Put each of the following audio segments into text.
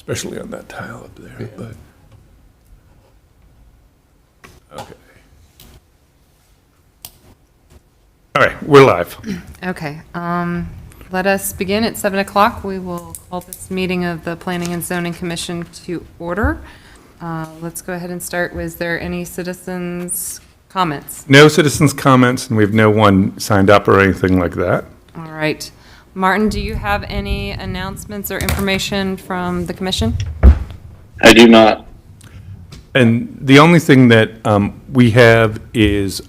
especially on that tile up there, Yeah. but, okay. All right, we're live. Okay, let us begin at 7 o'clock. We will call this meeting of the Planning and Zoning Commission to order. Let's go ahead and start. Was there any citizens' comments? No citizens' comments, and we have no one signed up or anything like that. All right. Martin, do you have any announcements or information from the commission? I do not. And the only thing that we have is,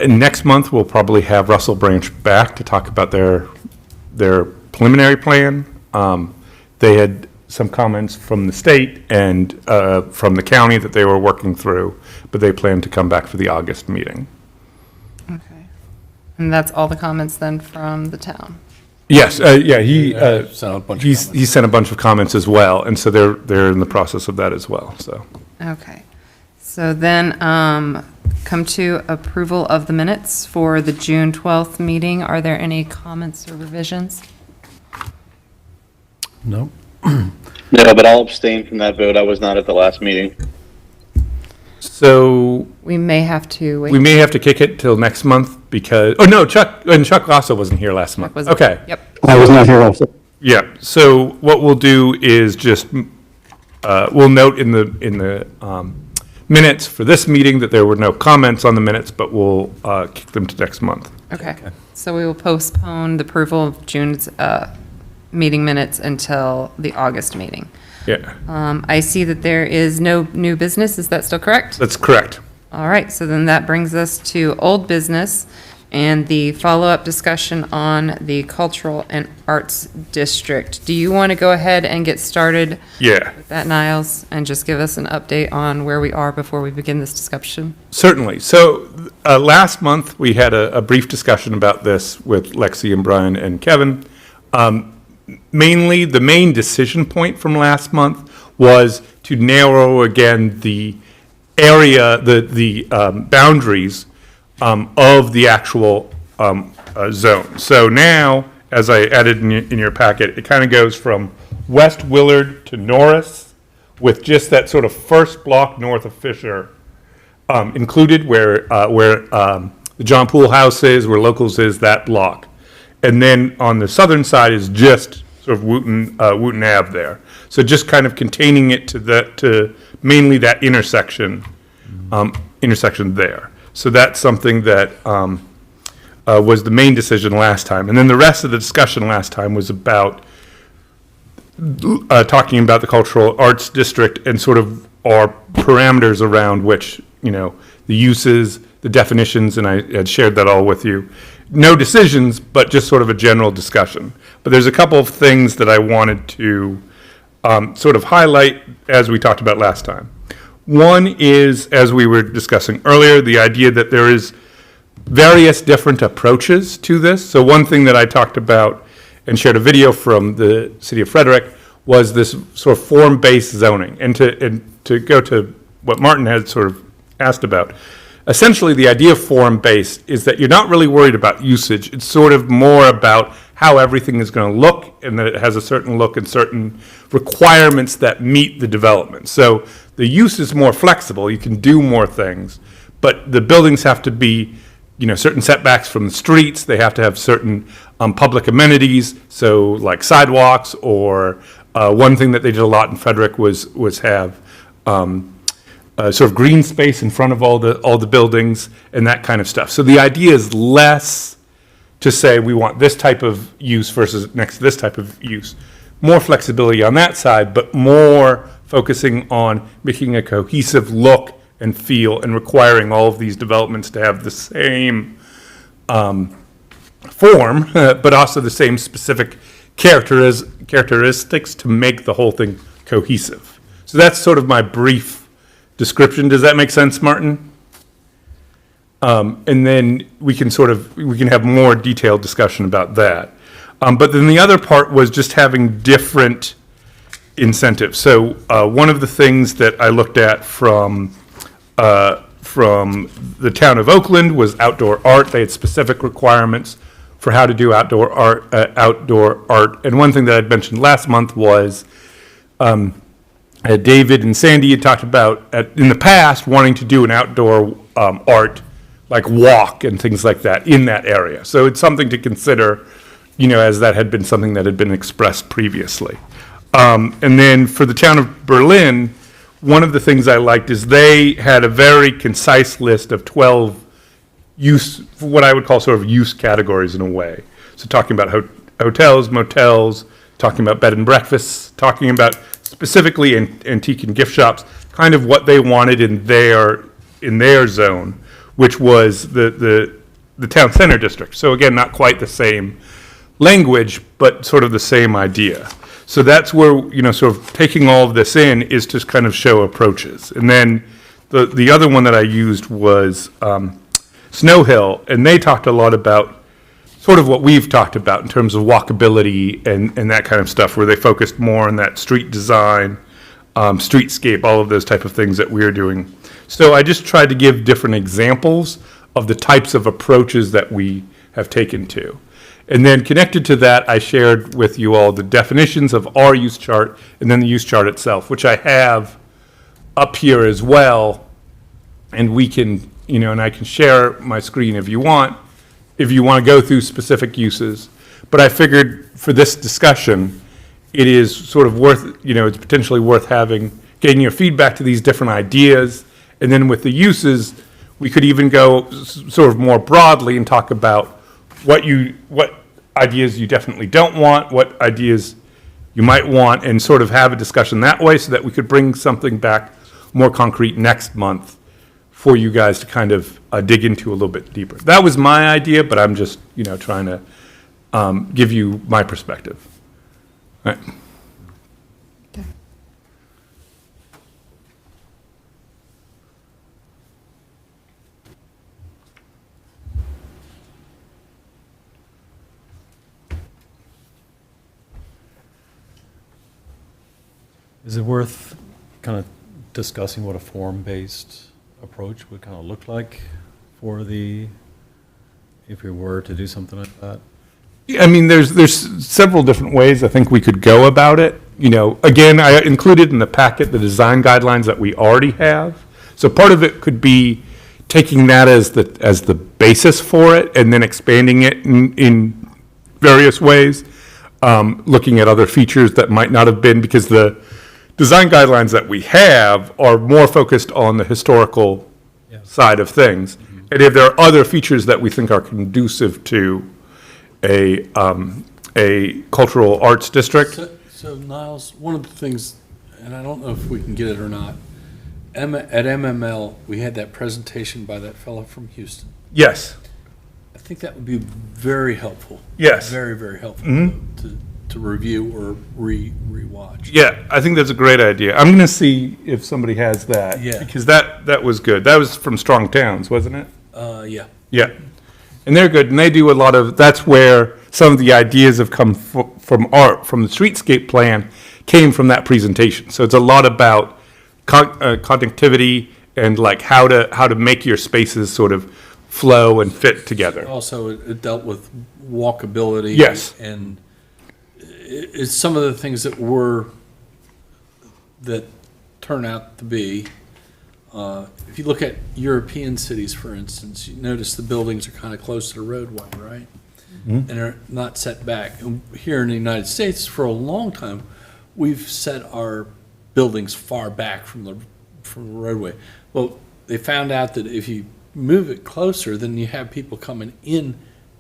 next month, we'll probably have Russell Branch back to talk about their preliminary plan. They had some comments from the state and from the county that they were working through, but they plan to come back for the August meeting. Okay. And that's all the comments then from the town? Yes, yeah, he Sent out a bunch of he comments. sent a bunch of comments as well, and so they're in the process of that as well, so. Okay. So then, come to approval of the minutes for the June 12th meeting. Are there any comments or revisions? No? No, but I'll abstain from that vote. I was not at the last meeting. So We may have to wait. we may have to kick it till next month because, oh no, Chuck also wasn't here last month. Was- Okay, Yep. I was not here also. yeah, so what we'll do is just, we'll note in the minutes for this meeting that there were no comments on the minutes, but we'll kick them to next month. Okay. So we will postpone the approval of June's meeting minutes until the August meeting. Yeah, I see that there is no new business. Is that still correct? that's correct. All right, so then that brings us to old business and the follow-up discussion on the Cultural and Arts District. Do you want to go ahead and get started Yeah, with that, Niles, and just give us an update on where we are before we begin this discussion? certainly. So last month, we had a brief discussion about this with Lexi and Brian and Kevin. Mainly, the main decision point from last month was to narrow again the area, the boundaries of the actual zone. So now, as I added in your packet, it kind of goes from West Willard to Norris, with just that sort of first block north of Fisher included, where the John Poole House is, where Locals is, that block. And then on the southern side is just sort of Wooten Ave there. So just kind of containing it to mainly that intersection there. So that's something that was the main decision last time. And then the rest of the discussion last time was about talking about the Cultural Arts District and sort of our parameters around which, the uses, the definitions, and I had shared that all with you. No decisions, but just sort of a general discussion. But there's a couple of things that I wanted to sort of highlight as we talked about last time. One is, as we were discussing earlier, the idea that there is various different approaches to this. So one thing that I talked about and shared a video from the city of Frederick was this sort of form-based zoning. And to go to what Martin had sort of asked about, essentially the idea of form-based is that you're not really worried about usage. It's sort of more about how everything is going to look, and that it has a certain look and certain requirements that meet the development. So the use is more flexible. You can do more things, but the buildings have to be, certain setbacks from the streets. They have to have certain public amenities, so like sidewalks, or one thing that they did a lot in Frederick was have sort of green space in front of all the buildings and that kind of stuff. So the idea is less to say we want this type of use versus next to this type of use. More flexibility on that side, but more focusing on making a cohesive look and feel and requiring all of these developments to have the same form, but also the same specific characteristics to make the whole thing cohesive. So that's sort of my brief description. Does that make sense, Martin? And then we can have more detailed discussion about that. But then the other part was just having different incentives. So one of the things that I looked at from the town of Oakland was outdoor art. They had specific requirements for how to do outdoor art. And one thing that I'd mentioned last month was David and Sandy had talked about in the past wanting to do an outdoor art, like walk and things like that in that area. So it's something to consider, as that had been something that had been expressed previously. And then for the town of Berlin, one of the things I liked is they had a very concise list of 12 what I would call sort of use categories in a way. So talking about hotels, motels, talking about bed and breakfasts, talking about specifically antique and gift shops, kind of what they wanted in their zone, which was the town center district. So again, not quite the same language, but sort of the same idea. So that's where, sort of taking all of this in is to kind of show approaches. And then the other one that I used was Snow Hill, and they talked a lot about sort of what we've talked about in terms of walkability and that kind of stuff, where they focused more on that street design, streetscape, all of those type of things that we're doing. So I just tried to give different examples of the types of approaches that we have taken to. And then connected to that, I shared with you all the definitions of our use chart and then the use chart itself, which I have up here as well. And we can, and I can share my screen if you want to go through specific uses. But I figured for this discussion, it is sort of worth, it's potentially worth getting your feedback to these different ideas. And then with the uses, we could even go sort of more broadly and talk about what ideas you definitely don't want, what ideas you might want, and sort of have a discussion that way so that we could bring something back more concrete next month for you guys to kind of dig into a little bit deeper. That was my idea, but I'm just, trying to give you my perspective. All right. Okay. Is it worth kind of discussing what a form-based approach would kind of look like if we were to do something like that? Yeah, I mean, there's several different ways I think we could go about it. Again, I included in the packet the design guidelines that we already have. So part of it could be taking that as the basis for it and then expanding it in various ways, looking at other features that might not have been, because the design guidelines that we have are more focused on the historical side of things. Mm-hmm. And if there are other features that we think are conducive to a cultural arts district. So Niles, one of the things, and I don't know if we can get it or not, at MML, we had that presentation by that fellow from Houston. Yes. I think that would be very helpful. Yes. Very, very helpful Mm-hmm. to review or rewatch. Yeah, I think that's a great idea. I'm going to see if somebody has that. Yeah. Because that was good. That was from Strong Towns, wasn't it? Yeah. Yeah. And they're good. And they do a lot of, that's where some of the ideas have come from the streetscape plan came from that presentation. So it's a lot about connectivity and like how to make your spaces sort of flow and fit together. Also, it dealt with walkability. Yes. And it's some of the things that turn out to be. If you look at European cities, for instance, you notice the buildings are kind of close to the roadway, right? Mm-hmm. And are not set back. And here in the United States, for a long time, we've set our buildings far back from the roadway. Well, they found out that if you move it closer, then you have people coming in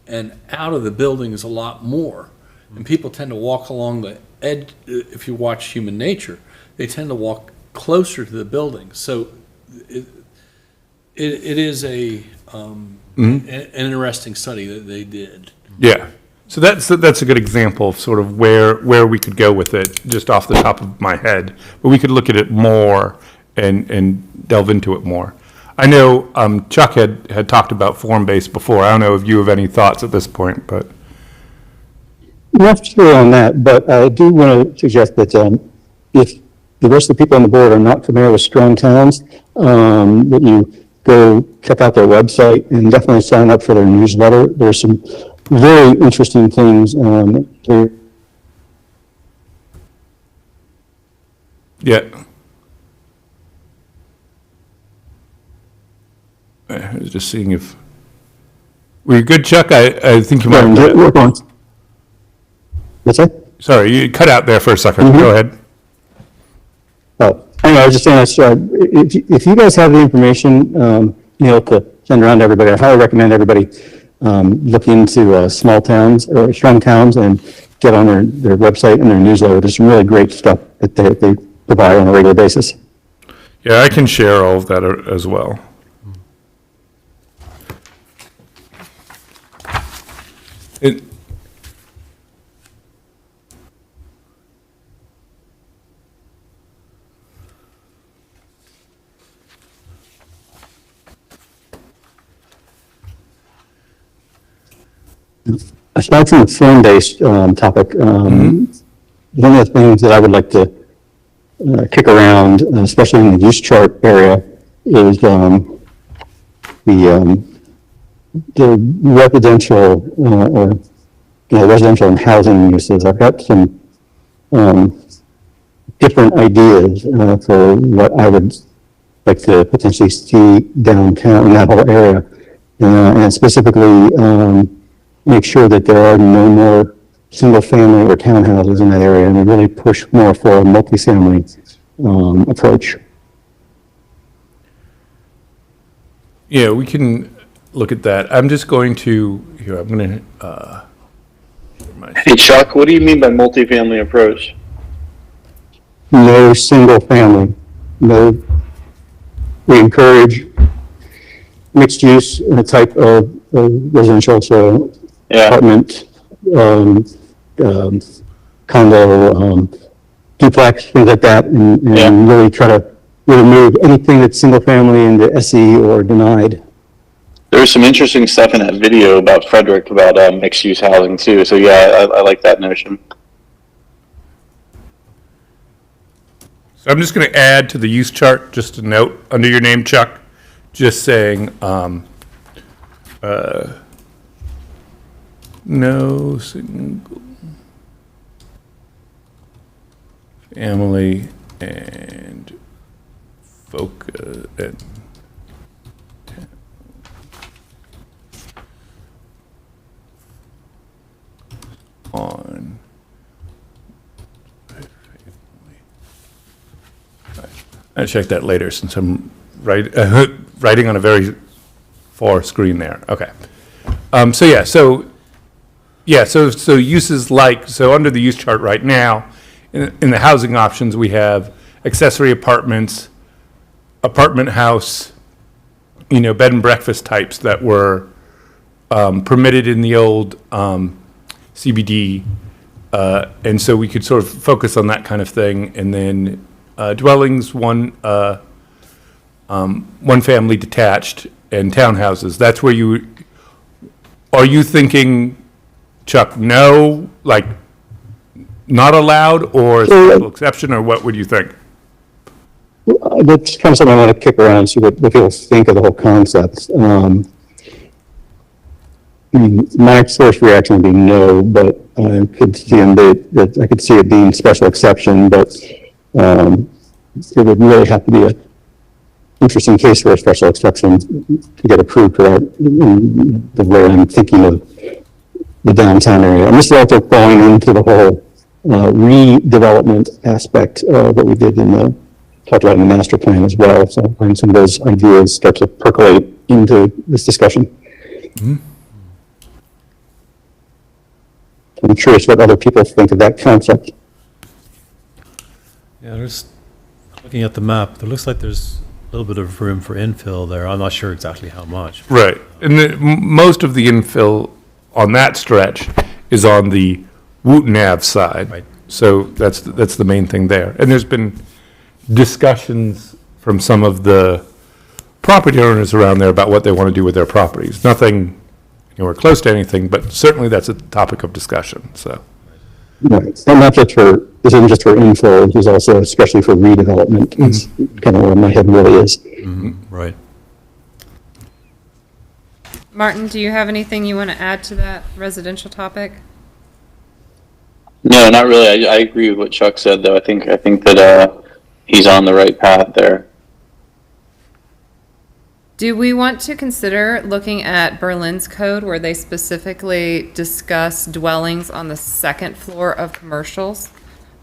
and out of the buildings a lot more. And people tend to walk along the edge. If you watch human nature, they tend to walk closer to the building. So it is an interesting study that they did. Yeah. So that's a good example of sort of where we could go with it, just off the top of my head. But we could look at it more and delve into it more. I know Chuck had talked about form-based before. I don't know if you have any thoughts at this point, but. Not sure on that, but I do want to suggest that if the rest of the people on the board are not familiar with Strong Towns, that you go check out their website and definitely sign up for their newsletter. There's some very interesting things. Yeah. I was just seeing if, were you good, Chuck? I think you might have, Work on. What's that? sorry, you cut out there for a second. Go ahead. Oh, anyway, I was just saying, if you guys have the information, to send around to everybody, I highly recommend everybody look into small towns or strong towns and get on their website and their newsletter. There's some really great stuff that they provide on a regular basis. Yeah, I can share all of that as well. It, Aside from the form-based topic, one of the things that I would like to kick around, especially in the use chart area, is the residential or residential and housing uses. I've got some different ideas for what I would like to potentially see downtown in that whole area, and specifically make sure that there are no more single-family or townhouses in that area, and really push more for a multifamily approach. yeah, we can look at that. I'm just going to, here, I'm going to, Hey Chuck, what do you mean by multifamily approach? No single-family. No. We encourage mixed use type of residential, so Yeah. apartment, condo, duplex, things like that, and Yeah. really try to remove anything that's single family into SE or denied. There was some interesting stuff in that video about Frederick about mixed-use housing too. So yeah, I like that notion. so I'm just going to add to the use chart, just a note under your name, Chuck, just saying, no single family and focus and on I'll check that later since I'm writing on a very far screen there. Okay. So uses like, so under the use chart right now, in the housing options, we have accessory apartments, apartment house, bed and breakfast types that were permitted in the old CBD. And so we could sort of focus on that kind of thing. And then dwellings, one family detached, and townhouses. That's where are you thinking, Chuck, no, like not allowed, or special exception, or what would you think? That's kind of something I want to kick around and see what people think of the whole concept. My first reaction would be no, but I could see it being special exception, but it would really have to be an interesting case for a special exception to get approved for that, the way I'm thinking of the downtown area. And this is also falling into the whole redevelopment aspect of what we did talked about in the master plan as well. So when some of those ideas start to percolate into this discussion. Mm-hmm. I'm curious what other people think of that concept. Yeah, looking at the map, it looks like there's a little bit of room for infill there. I'm not sure exactly how much. Right. And most of the infill on that stretch is on the Wooten Ave side. Right. So that's the main thing there. And there's been discussions from some of the property owners around there about what they want to do with their properties. Nothing anywhere close to anything, but certainly that's a topic of discussion, so. Right. And not just this isn't just for infill, it is also especially for redevelopment. It's kind of where my head really is. Mm-hmm. Right. Martin, do you have anything you want to add to that residential topic? No, not really. I agree with what Chuck said, though. I think that he's on the right path there. Do we want to consider looking at Berlin's code where they specifically discuss dwellings on the second floor of commercials?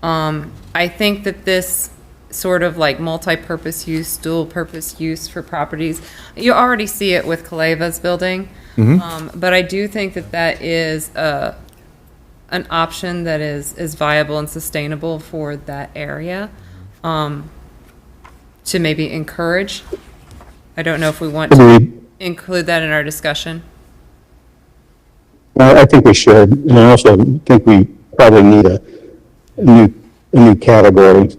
I think that this sort of like multi-purpose use, dual-purpose use for properties, you already see it with Kaleva's building. But I do think that that is an option that is viable and sustainable for that area, to maybe encourage. I don't know if we want to Agreed. include that in our discussion. I think we should, and I also think we probably need a new category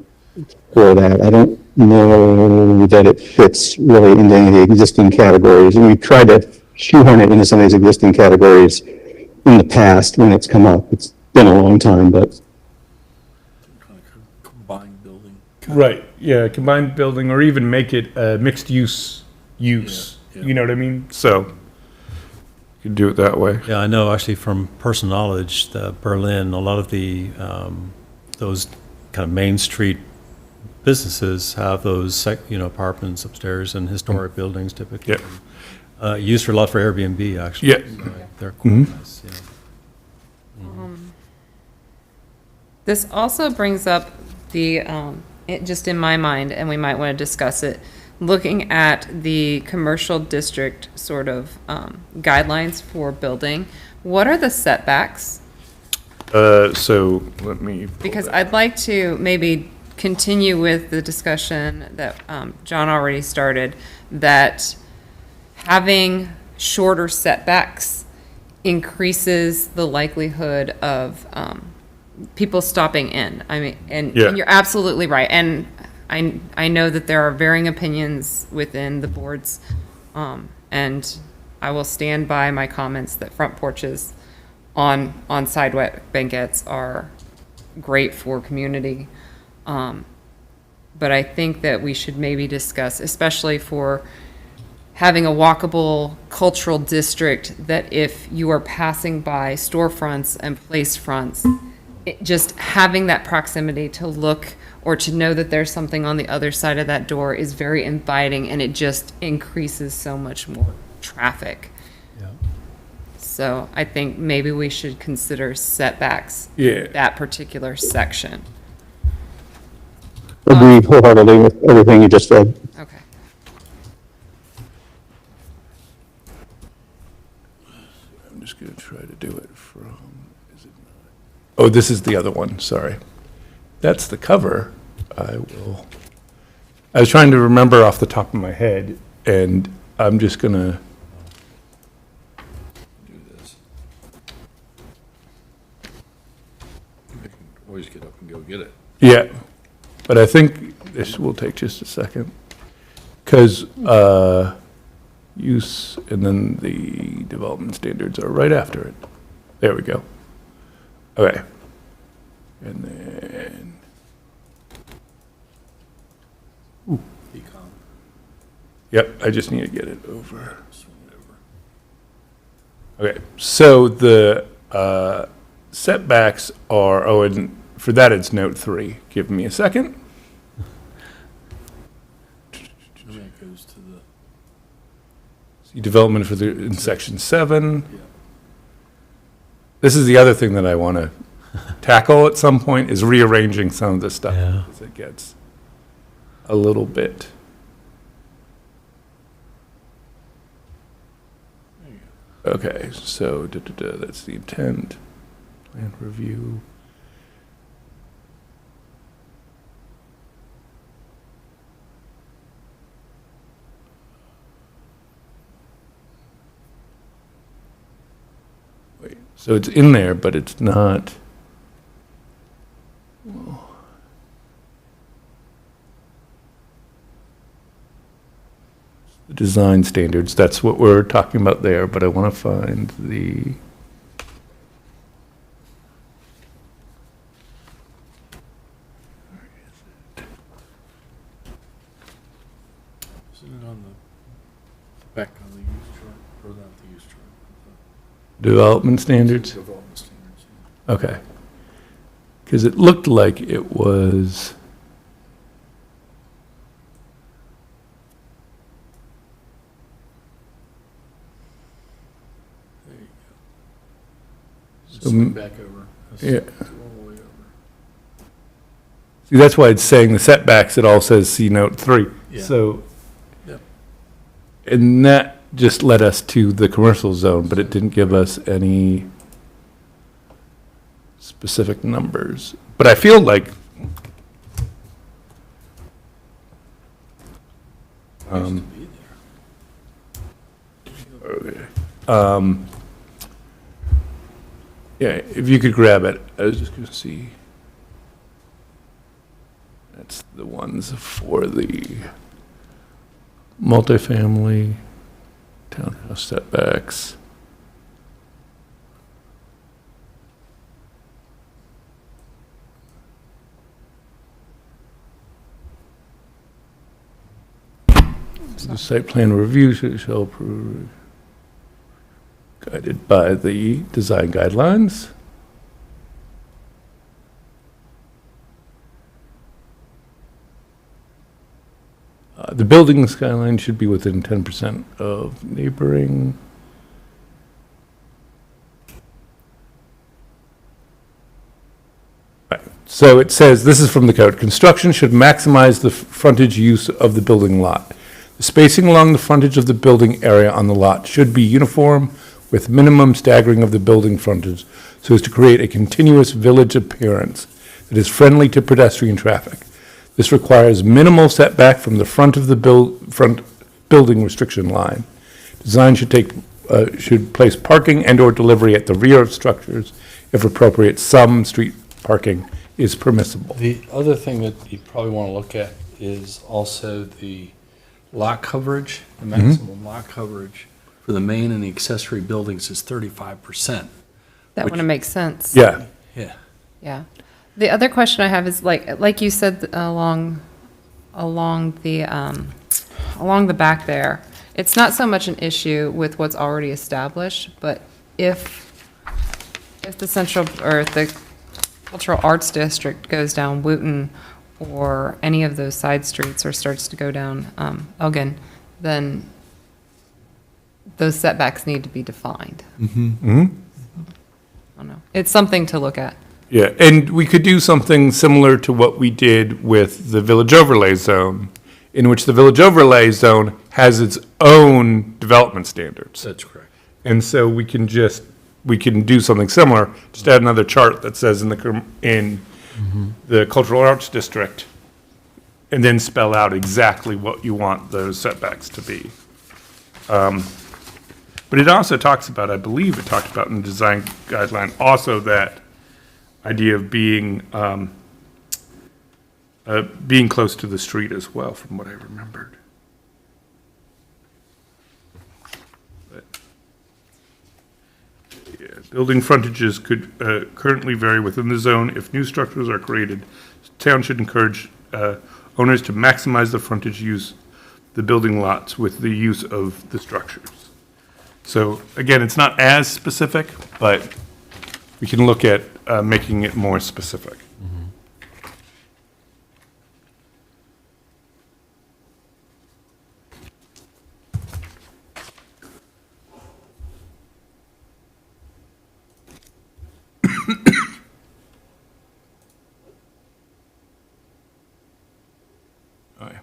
for that. I don't know that it fits really into any of the existing categories, and we tried to shoehorn it into some of these existing categories in the past when it's come up. It's been a long time, but Kind of combined building. Right, yeah, combined building, or even make it a mixed use, Yeah. you know what I mean? So, you could do it that way. Yeah, I know actually from personal knowledge, that Berlin, a lot of the, those kind of Main Street businesses have those, apartments upstairs and historic buildings typically. Used for a lot for Airbnb, actually. Yeah. So they're quite nice, yeah. This also brings up the, it just in my mind, and we might want to discuss it, looking at the commercial district sort of guidelines for building. What are the setbacks? So, let me. pull Because that. I'd like to maybe continue with the discussion that John already started, that having shorter setbacks increases the likelihood of people stopping in. I mean, and Yeah. you're absolutely right. And I know that there are varying opinions within the boards, and I will stand by my comments that front porches on sidewalk banquettes are great for community. But I think that we should maybe discuss, especially for having a walkable cultural district, that if you are passing by storefronts and place fronts, just having that proximity to look or to know that there's something on the other side of that door is very inviting, and it just increases so much more traffic. Yeah. So I think maybe we should consider setbacks, Yeah. that particular section. agree wholeheartedly with everything you just said. Okay. I'm just gonna try to do it from, is it not? Oh, this is the other one, sorry. That's the cover. I was trying to remember off the top of my head, and I'm just gonna, Do this. You can always get up and go get it. yeah. But I think this will take just a second. Because, use, and then the development standards are right after it. There we go. Okay. And then, Econ, yep, I just need to get it over. swing it over. Okay, so the setbacks are, oh, and for that it's note 3. Give me a second. And then it goes to the, See development for the, in section 7. yeah. This is the other thing that I want to tackle at some point, is rearranging some of this stuff. Yeah. Because it gets a little bit. Okay, so that's the intent. Plan review. Wait, so it's in there, but it's not. The design standards, that's what we're talking about there, but I want to find the. Isn't it on the back on the use chart? Or not the use chart. Development standards? Development standards. Yeah. Okay. Because it looked like it was, There you go. Just So, swing back over. That's yeah. all the way over. see, that's why it's saying the setbacks, it all says C note 3. Yeah. So, Yep. and that just led us to the commercial zone, but it didn't give us any specific numbers. But I feel like, Used to be there. yeah, if you could grab it, I was just gonna see. That's the ones for the multifamily townhouse setbacks. The site plan review shall approve, guided by the design guidelines. The building skyline should be within 10% of neighboring. Right. So it says, this is from the code, construction should maximize the frontage use of the building lot. The spacing along the frontage of the building area on the lot should be uniform with minimum staggering of the building frontage so as to create a continuous village appearance that is friendly to pedestrian traffic. This requires minimal setback from the front of the front building restriction line. Design should place parking and/or delivery at the rear of structures. If appropriate, some street parking is permissible. The other thing that you probably want to look at is also the lot coverage. The maximum lot coverage for the main and the accessory buildings is 35%. That Which- one makes sense. Yeah, Yeah. Yeah. The other question I have is like you said, along the back there, it's not so much an issue with what's already established, but if the central, or the cultural arts district goes down Wooten or any of those side streets or starts to go down, Elgin, then those setbacks need to be defined. I don't know. It's something to look at. yeah, and we could do something similar to what we did with the village overlay zone, in which the village overlay zone has its own development standards. That's correct. And so we can do something similar, just add another chart that says in the cultural arts district, and then spell out exactly what you want those setbacks to be. But it also talks about, I believe it talked about in the design guideline, also that idea of being close to the street as well, from what I remembered. But, yeah, building frontages could currently vary within the zone. If new structures are created, town should encourage owners to maximize the frontage use the building lots with the use of the structures. So again, it's not as specific, but we can look at making it more specific. Oh, yeah.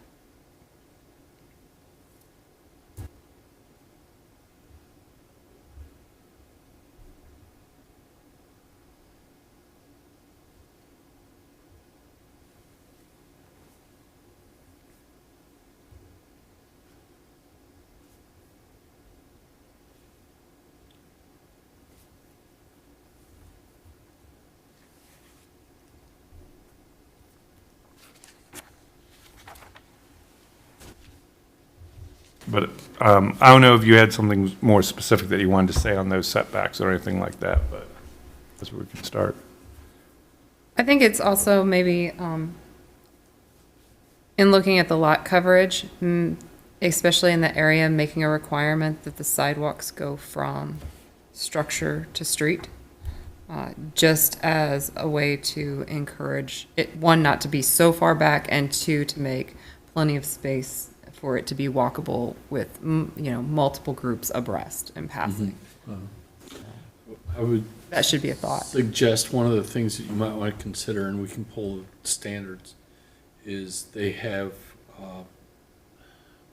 But I don't know if you had something more specific that you wanted to say on those setbacks or anything like that, but that's where we can start. I think it's also maybe, in looking at the lot coverage, especially in the area, making a requirement that the sidewalks go from structure to street, just as a way to encourage it, one, not to be so far back, and two, to make plenty of space for it to be walkable with, multiple groups abreast and passing. I would That should be a thought. suggest one of the things that you might want to consider, and we can pull the standards, is they have, I'm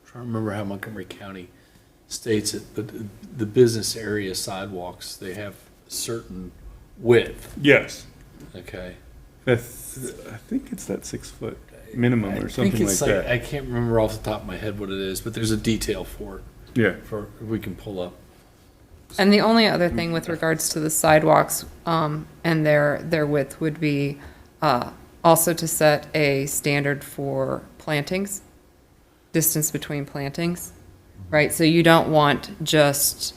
trying to remember how Montgomery County states it, but the business area sidewalks, they have a certain width, Yes. okay? I think it's that 6 foot minimum I or think something like it's that. I can't remember off the top of my head what it is, but there's a detail for it, Yeah. we can pull up. And the only other thing with regards to the sidewalks, and their width would be, also to set a standard for plantings, distance between plantings, right? So you don't want just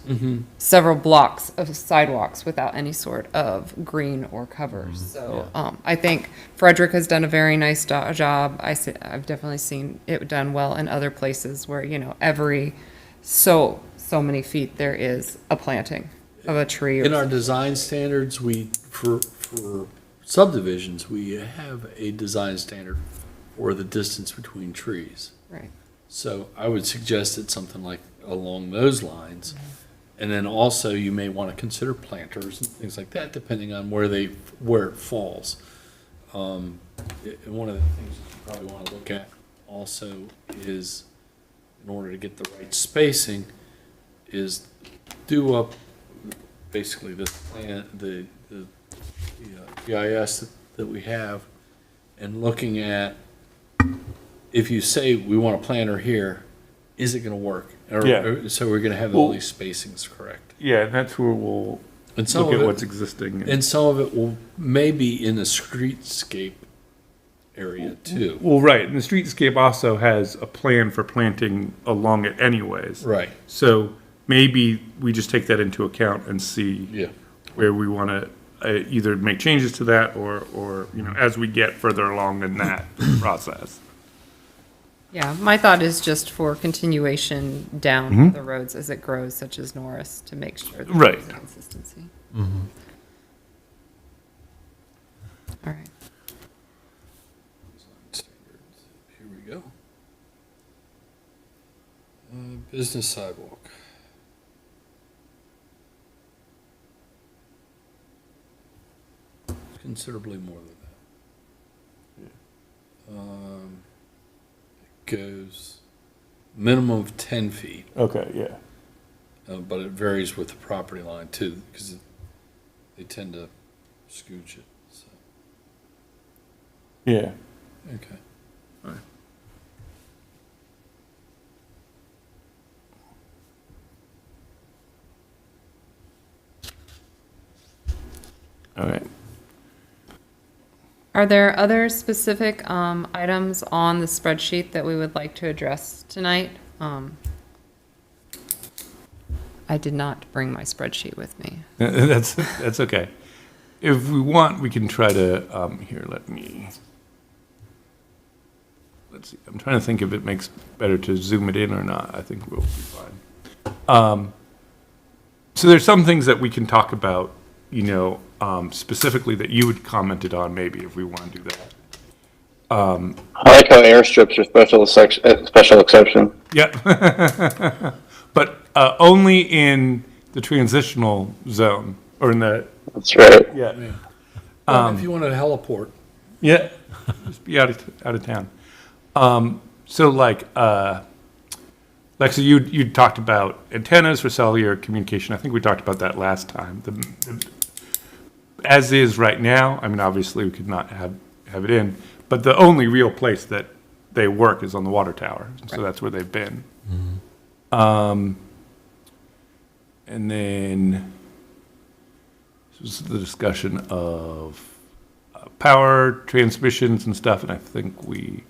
several blocks of sidewalks without any sort of green or cover. So, I think Frederick has done a very nice job. I've definitely seen it done well in other places where, every so many feet there is a planting of a tree. In our design standards, for subdivisions, we have a design standard for the distance between trees. Right. So I would suggest it's something like along those lines. And then also you may want to consider planters and things like that, depending on where it falls. And one of the things that you probably want to look at also is, in order to get the right spacing, is do up basically this plan, the GIS that we have, and looking at, if you say we want a planter here, is it going to work? Yeah. So we're going to have all these spacings correct. Yeah, and that's where we'll And some look of at it, what's existing. and some of it will maybe in the streetscape area too. Well, right, and the streetscape also has a plan for planting along it anyways. Right. So maybe we just take that into account and see Yeah. where we want to either make changes to that or, as we get further along in that process. Yeah, my thought is just for continuation down the roads as it grows, such as Norris, to make sure that Right. there's a consistency. All right. Standards. Here we go. Business sidewalk. Considerably more than that. It goes minimum of 10 feet, Okay, yeah. but it varies with the property line too, because they tend to scooch it, so, Yeah. okay. All right. Are there other specific items on the spreadsheet that we would like to address tonight? I did not bring my spreadsheet with me. That's okay. If we want, we can try to, let's see, I'm trying to think if it makes better to zoom it in or not. I think we'll be fine. So there's some things that we can talk about, specifically that you had commented on, maybe, if we want to do that. I like how airstrips are special exception. Yeah. But only in the transitional zone, or in the, That's right. yeah. Well, if you want a heliport, Yeah, just be out of town. So like, Lexa, you talked about antennas for cellular communication. I think we talked about that last time. As is right now, I mean, obviously we could not have it in, but the only real place that they work is on the water tower. So that's where they've been. And then this was the discussion of power transmissions and stuff, and I think we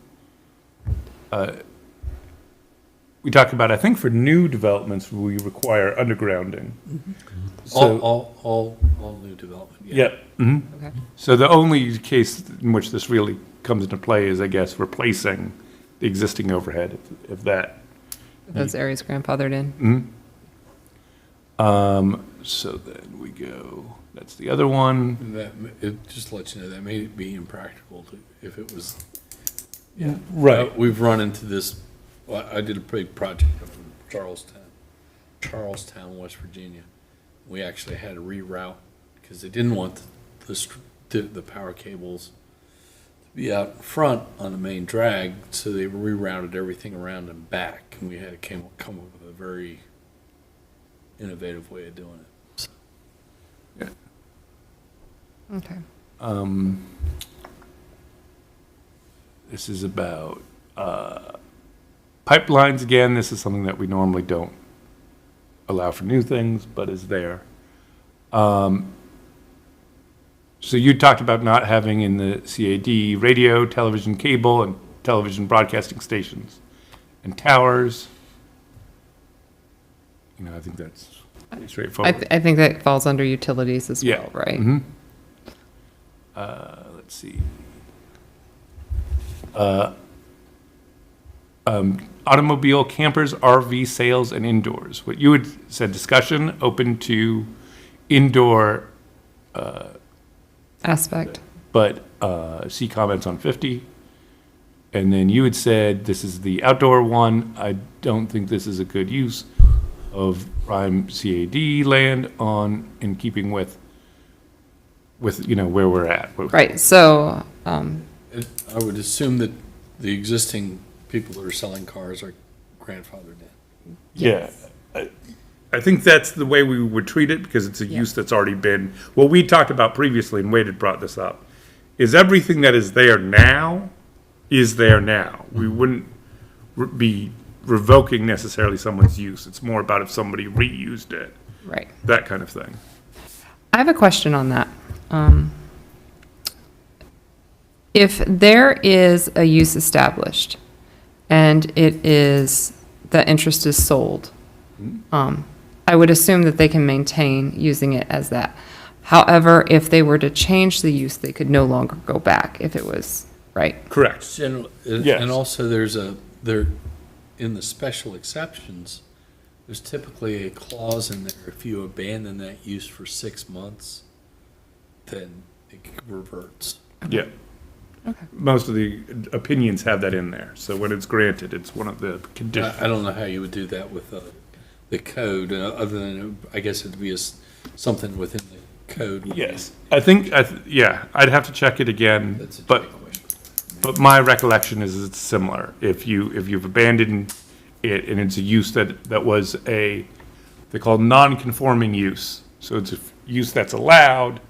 talked about, I think for new developments, we require undergrounding. So, all new development, yeah. yeah. Mhm. Okay. So the only case in which this really comes into play is, I guess, replacing the existing overhead, if that Those areas grandfathered in. So then we go, that's the other one. And that, it just lets you know, that made it be impractical to, if it was, yeah. Right. We've run into this, well, I did a big project up in Charlestown, West Virginia. We actually had to reroute, because they didn't want the power cables to be out in front on the main drag, so they rerouted everything around and back, and we had to come up with a very innovative way of doing it. So, Okay. This is about pipelines again. This is something that we normally don't allow for new things, but is there. So you talked about not having in the CAD radio, television, cable, and television broadcasting stations and towers. You know, I think that's pretty straightforward. I think that falls under utilities as Yeah. well, right? Mhm. Let's see. Automobile, campers, RV sales, and indoors. What you had said, discussion open to indoor, Aspect. but see comments on 50. And then you had said, this is the outdoor one. I don't think this is a good use of prime CAD land in keeping with, you know, where we're at. Right, so, I would assume that the existing people that are selling cars are grandfathered in. Yeah. I think that's the way we would treat it, because it's a use that's already been, what we talked about previously, and Wade had brought this up, is everything that is there now is there now. We wouldn't be revoking necessarily someone's use. It's more about if somebody reused it, right. that kind of thing. I have a question on that. If there is a use established and the interest is sold, I would assume that they can maintain using it as that. However, if they were to change the use, they could no longer go back if it was, right? Correct. Yes. And also in the special exceptions, there's typically a clause in there, if you abandon that use for 6 months, then it reverts. Yeah. Okay. Most of the opinions have that in there. So when it's granted, it's one of the conditions. I don't know how you would do that with the code, other than, I guess it'd be something within the code. Yes. I think, yeah, I'd have to check it again, That's a but trick question. But my recollection is it's similar. If you've abandoned it and it's a use that was they call non-conforming use. So it's a use that's allowed,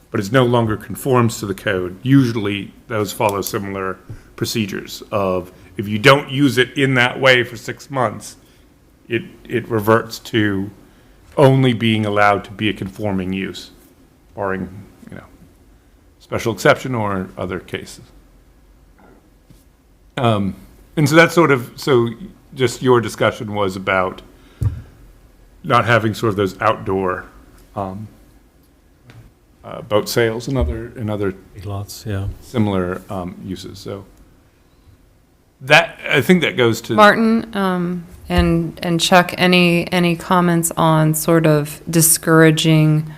but it no longer conforms to the code. Usually those follow similar procedures of if you don't use it in that way for 6 months, it reverts to only being allowed to be a conforming use, barring, you know, special exception or other cases. And so that's so just your discussion was about not having sort of those outdoor boat sales and other Big lots, yeah. similar uses. So that, I think that goes to. Martin, and Chuck, any comments on sort of discouraging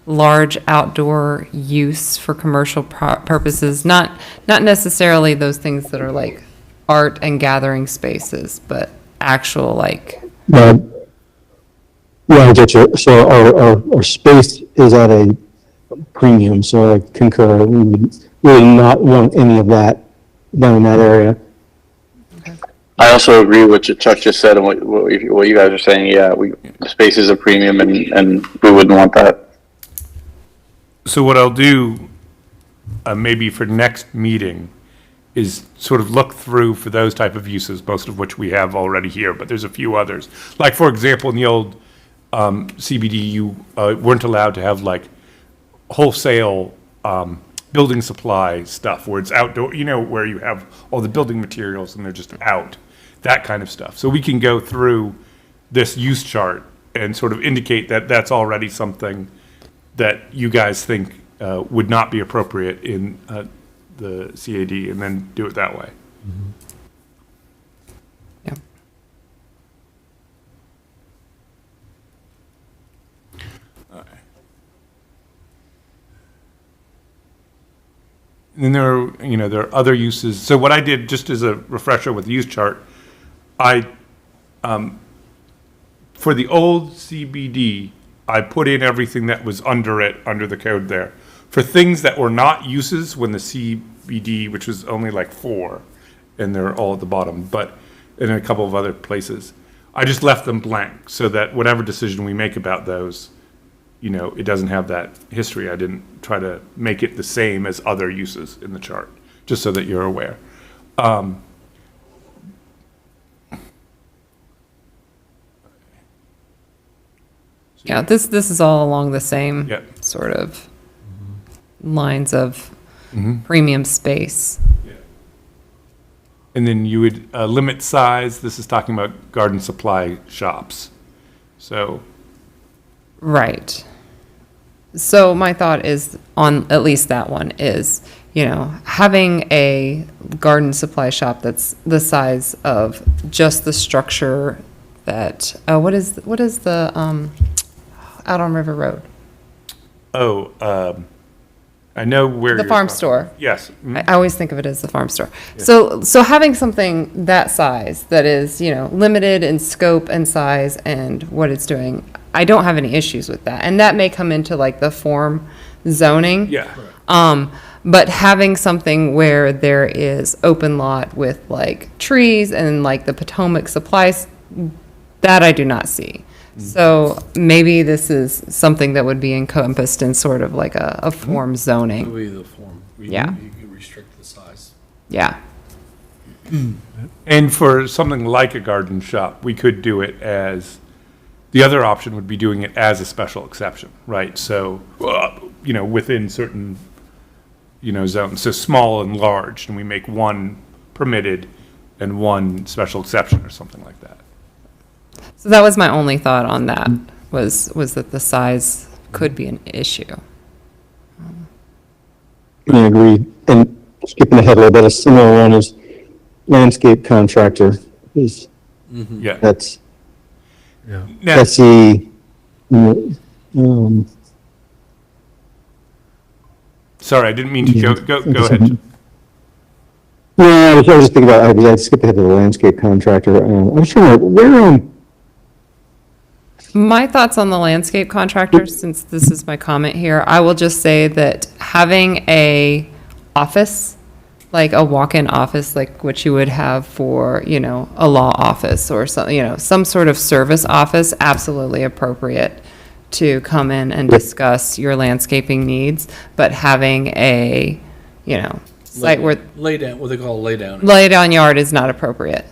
large outdoor use for commercial purposes? Not necessarily those things that are like art and gathering spaces, but actual like. Yeah, I get you. So our space is at a premium, so I concur. We would really not want any of that down in that area. I also agree with what Chuck just said and what you guys are saying. Yeah, space is a premium, and we wouldn't want that. So what I'll do, maybe for next meeting, is sort of look through for those type of uses, most of which we have already here, but there's a few others. Like, for example, in the old CBD, you weren't allowed to have like wholesale building supply stuff where it's outdoor, you know, where you have all the building materials and they're just out, that kind of stuff. So we can go through this use chart and sort of indicate that that's already something that you guys think would not be appropriate in the CAD, and then do it that way. Yeah. then there are, there are other uses. So what I did, just as a refresher with the use chart, for the old CBD, I put in everything that was under it, under the code there. For things that were not uses when the CBD, which was only like 4, and they're all at the bottom, but in a couple of other places, I just left them blank so that whatever decision we make about those, it doesn't have that history. I didn't try to make it the same as other uses in the chart, just so that you're aware. Yeah, this is all along the same Yep. sort of lines of premium space. And then you would limit size. This is talking about garden supply shops. So, Right. So my thought is on at least that one is, having a garden supply shop that's the size of just the structure that, what is the, out on River Road? I know where The you're farm talking. store. Yes. Mhm. I always think of it as the farm store. So having something that size that is, limited in scope and size and what it's doing, I don't have any issues with that. And that may come into like the form zoning. Yeah. But having something where there is open lot with like trees and like the Potomac supplies, that I do not see. So maybe this is something that would be encompassed in sort of like a form zoning. That would be the form. Yeah. You can restrict the size. Yeah. And for something like a garden shop, we could do it as, the other option would be doing it as a special exception, right? So, within certain, zones, so small and large, and we make one permitted and one special exception or something like that. So that was my only thought on that, was that the size could be an issue. I agree. And skipping ahead a little bit, a similar one is landscape contractor is, Yeah. that's Yeah. Now, the, sorry, I didn't mean to go ahead. no, I was just thinking about, I skipped ahead to the landscape contractor. I was trying to, where, My thoughts on the landscape contractor, since this is my comment here, I will just say that having a office, like a walk-in office, like what you would have for, a law office or some, some sort of service office, absolutely appropriate to come in and discuss your landscaping needs, but having a, site where Lay down, what they call lay down. lay down yard is not appropriate.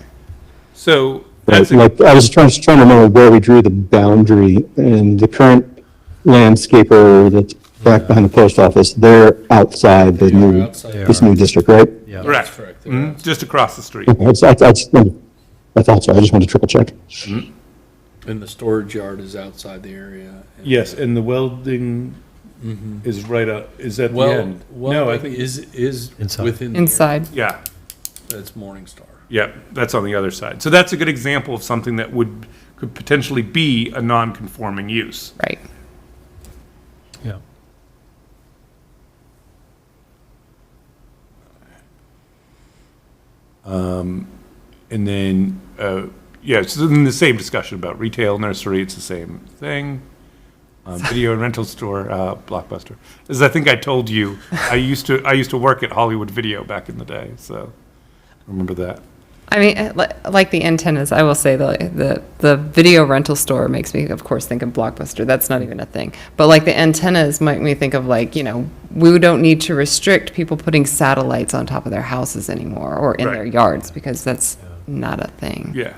So, that's like, I was just trying to remember where we drew the boundary, and the current landscaper that's back behind the post office, they're outside the new, outside. this new district, right? Yeah. correct. That's correct. They're Mhm, outside. just across the street. Okay, I thought so, I just wanted to triple check. And the storage yard is outside the area. And Yes, and the welding is right up, is at the Well, end. No, I think, is Inside. within. the Inside. yeah, area. That's Morningstar. yeah, that's on the other side. So that's a good example of something that could potentially be a non-conforming use. Right. Yeah. And then, yeah, it's in the same discussion about retail nursery, it's the same thing. Video and rental store, Blockbuster. As I think I told you, I used to work at Hollywood Video back in the day, so remember that. I mean, like the antennas, I will say the video rental store makes me, of course, think of Blockbuster. That's not even a thing. But like the antennas make me think of like, we don't need to restrict people putting satellites on top of their houses anymore or in Right. their yards because that's not a thing. Yeah.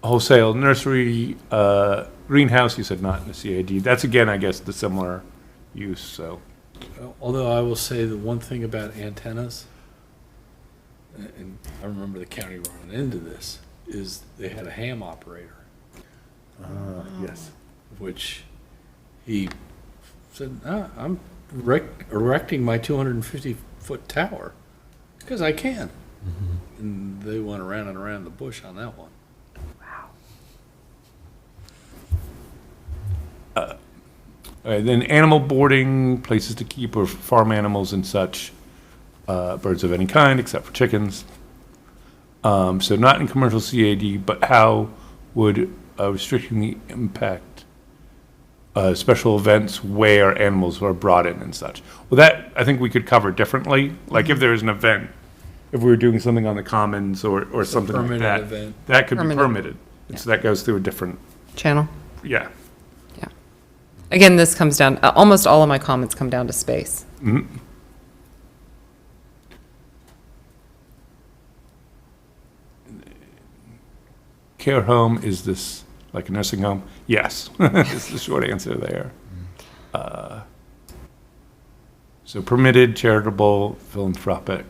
Wholesale nursery, greenhouse, you said not in the CAD. That's again, I guess, the similar use, so. Although I will say the one thing about antennas, and I remember the county running into this, is they had a ham operator, Yes. which he said, I'm erecting my 250-foot tower because I can. And they went around and around the bush on that one. Then animal boarding, places to keep or farm animals and such, birds of any kind except for chickens. So not in commercial CAD, but how would restricting the impact special events where animals are brought in and such? Well, that, I think we could cover differently. Like if there's an event, if we were doing something on the commons or something like permitted that, event. that could be Permitted. permitted. And so that goes through a different, Channel. yeah. Yeah. Again, this comes down, almost all of my comments come down to space. Care home, is this like a nursing home? Yes, is the short answer there. So permitted, charitable, philanthropic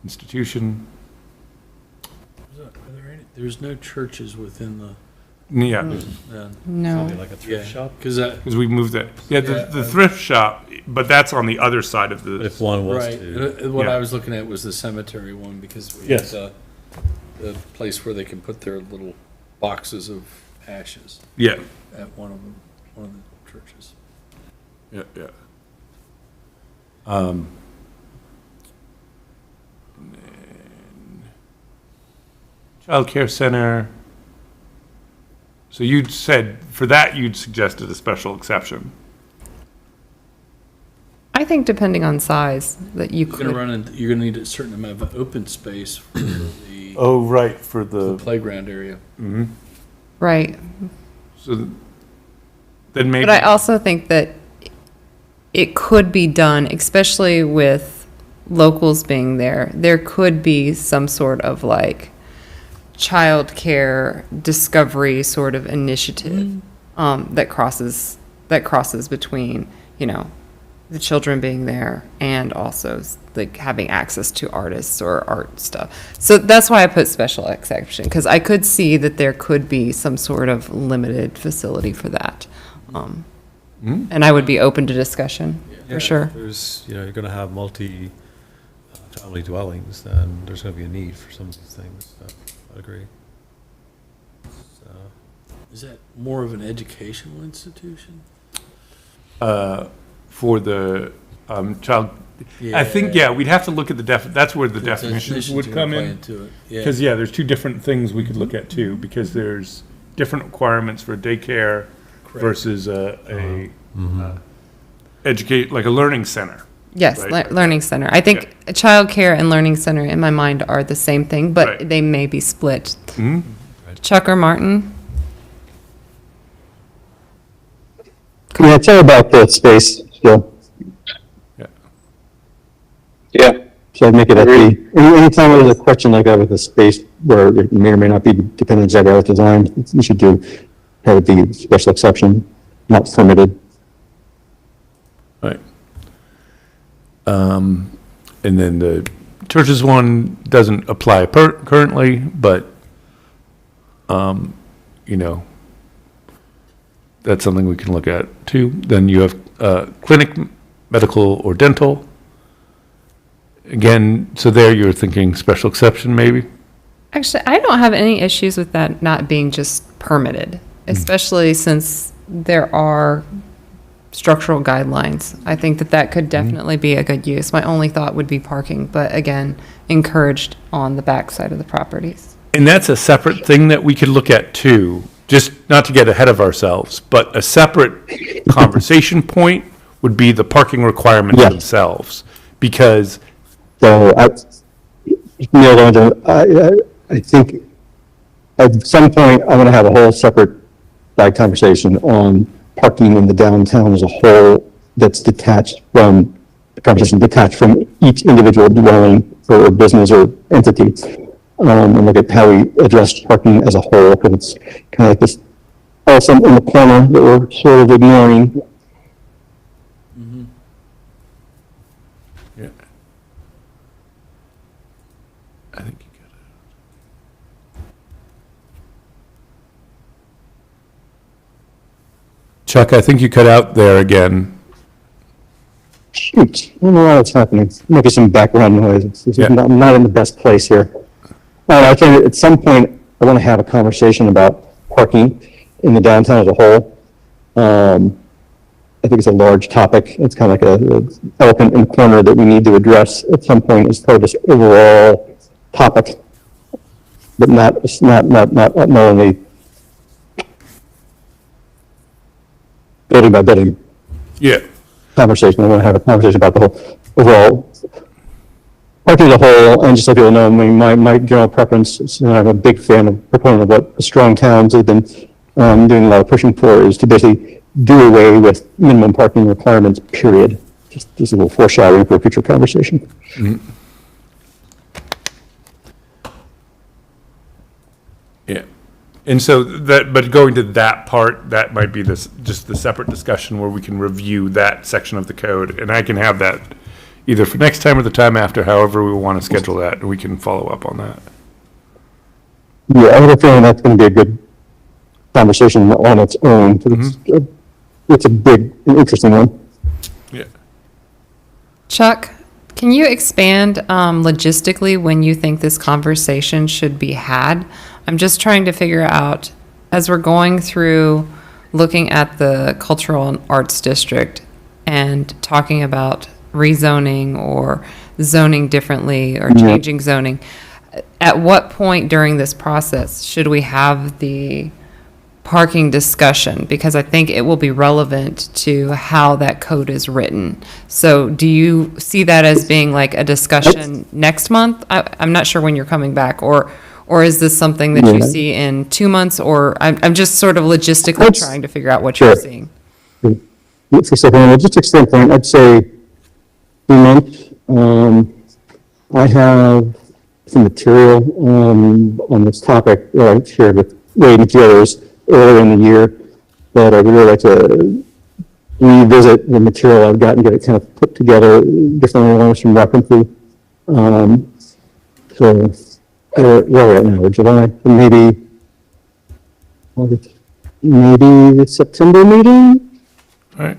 institution, There's no churches within the, yeah, No. Something like a thrift yeah, shop. because that, because we moved that. Yeah, Yeah, the thrift shop, but that's on the other side of the, If one was right, to, what Yeah. I was looking at was the cemetery one, because we had Yes. the place where they can put their little boxes of ashes yeah, at one of the churches. yeah, yeah. Child care center. So you'd said, for that, you'd suggested a special exception. I think depending on size, that you You're gonna could, run in, you're gonna need a certain amount of open space for the Oh, right, for the playground area. right. So then maybe, But I also think that it could be done, especially with locals being there. There could be some sort of like childcare discovery sort of initiative that crosses between, you know, the children being there and also like having access to artists or art stuff. So that's why I put special exception, because I could see that there could be some sort of limited facility for that. And I would be open to discussion, for sure. there's, you're gonna have multi-family dwellings, then there's gonna be a need for some of these things. I agree. So, Is that more of an educational institution? for the child, I think, yeah, we'd have to look at the that's where the definitions would are come gonna play in. into it, yeah. Because, yeah, there's two different things we could look at too, because there's different requirements for daycare versus educate, like a learning center. Yes, Right. learning center. I think a childcare and learning center in my mind are the same thing, but Right. they may be split. Mhm. Chuck or Martin? Yeah, tell about the space, Phil. Yeah, So I'd make it at Agreed. anytime there's a question like that with a space where it may or may not be dependent exactly how it's designed, you should have it be special exception, not permitted. Right. And then the churches one doesn't apply currently, but, you know, that's something we can look at too. Then you have, clinic, medical or dental. Again, so there you're thinking special exception maybe? Actually, I don't have any issues with that not being just permitted, especially since there are structural guidelines. I think that could definitely be a good use. My only thought would be parking, but again, encouraged on the backside of the properties. And that's a separate thing that we could look at too, just not to get ahead of ourselves, but a separate conversation point would be the parking requirements Yeah. themselves. Because, So I think at some point, I'm going to have a whole separate side conversation on parking in the downtown as a whole that's detached from, the conversation detached from each individual dwelling or business or entity. And look at how we address parking as a whole, because it's kind of like this elephant in the corner that we're sort of ignoring. yeah. I think you got it. Chuck, I think you cut out there again. Shoot, I don't know what's happening. Making some background noise. Yeah. I'm not in the best place here. I think at some point, I want to have a conversation about parking in the downtown as a whole. I think it's a large topic. It's kind of like a elephant in the corner that we need to address at some point as part of this overall topic. But not only building by building Yeah, conversation. I want to have a conversation about the whole overall parking as a whole, and just so people know, I mean, my general preference is, I'm a big proponent of what strong towns have been doing a lot of pushing for, is to basically do away with minimum parking requirements, period. Just a little foreshadowing for a future conversation. yeah. And so but going to that part, that might be just the separate discussion where we can review that section of the code, and I can have that either for next time or the time after, however we want to schedule that, and we can follow up on that. Yeah, I have a feeling that's going to be a good conversation on its own. 'Cause it's a big, interesting one. Yeah. Chuck, can you expand logistically when you think this conversation should be had? I'm just trying to figure out, as we're going through looking at the cultural and arts district and talking about rezoning or zoning differently or changing zoning, at what point during this process should we have the parking discussion? Because I think it will be relevant to how that code is written. So do you see that as being like a discussion next month? I'm not sure when you're coming back, or is this something that you see in 2 months? Or I'm just sort of logistically trying to figure out what you're seeing. For a second, on a logistics standpoint, I'd say 2 months. I have some material on this topic that I shared with Wade and the others earlier in the year that I would really like to revisit the material I've got and get it kind of put together differently along some references. So where are we at now? July, maybe August, maybe the September meeting? All right.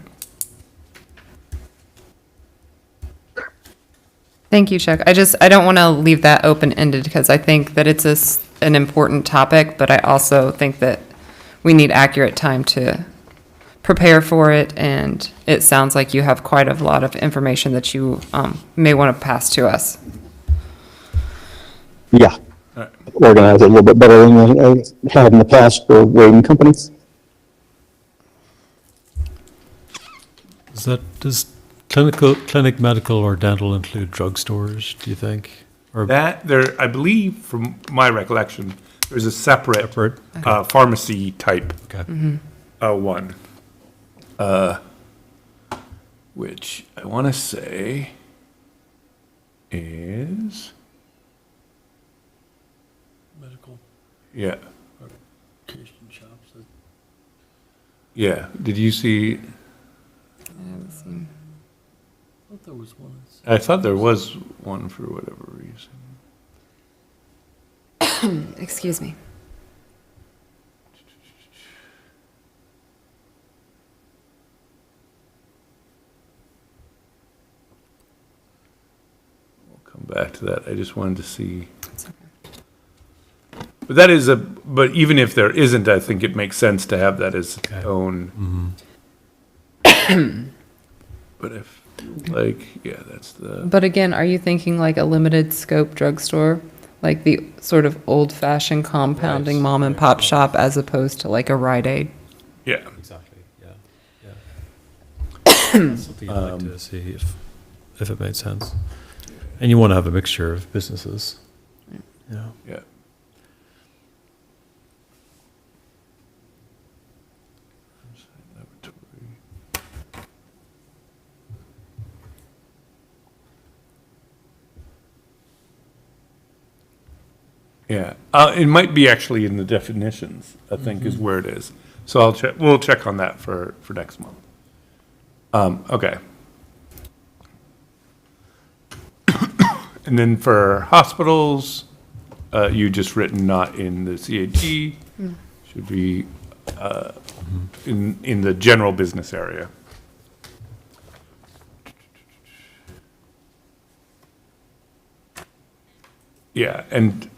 Thank you, Chuck. I don't want to leave that open-ended because I think that it's an important topic, but I also think that we need accurate time to prepare for it, and it sounds like you have quite a lot of information that you may want to pass to us. Yeah. Organize it a little bit better than I have in the past for Wade and Company. Does clinic, medical, or dental include drugstores, do you think? Or That, I believe, from my recollection, there's a separate separate? pharmacy type Okay. one. Which I want to say is, Medical yeah, education shops. yeah. Did you see? I thought there was one. I thought there was one for whatever reason. Excuse me. We'll come back to that. I just wanted to see. But that is but even if there isn't, I think it makes sense to have that as its own. But if, yeah, that's the, But again, are you thinking like a limited scope drugstore? Like the sort of old-fashioned compounding Right. mom and pop shop as opposed to like a Rite Aid? yeah. Exactly, yeah. That's something I'd like to see if it made sense. And you want to have a mixture of businesses. Yeah. Yeah. Yeah, it might be actually in the definitions, I think is where it is. So we'll check on that for next month. Okay. And then for hospitals, you just written not in the CAG, should be, in the general business area. Yeah, and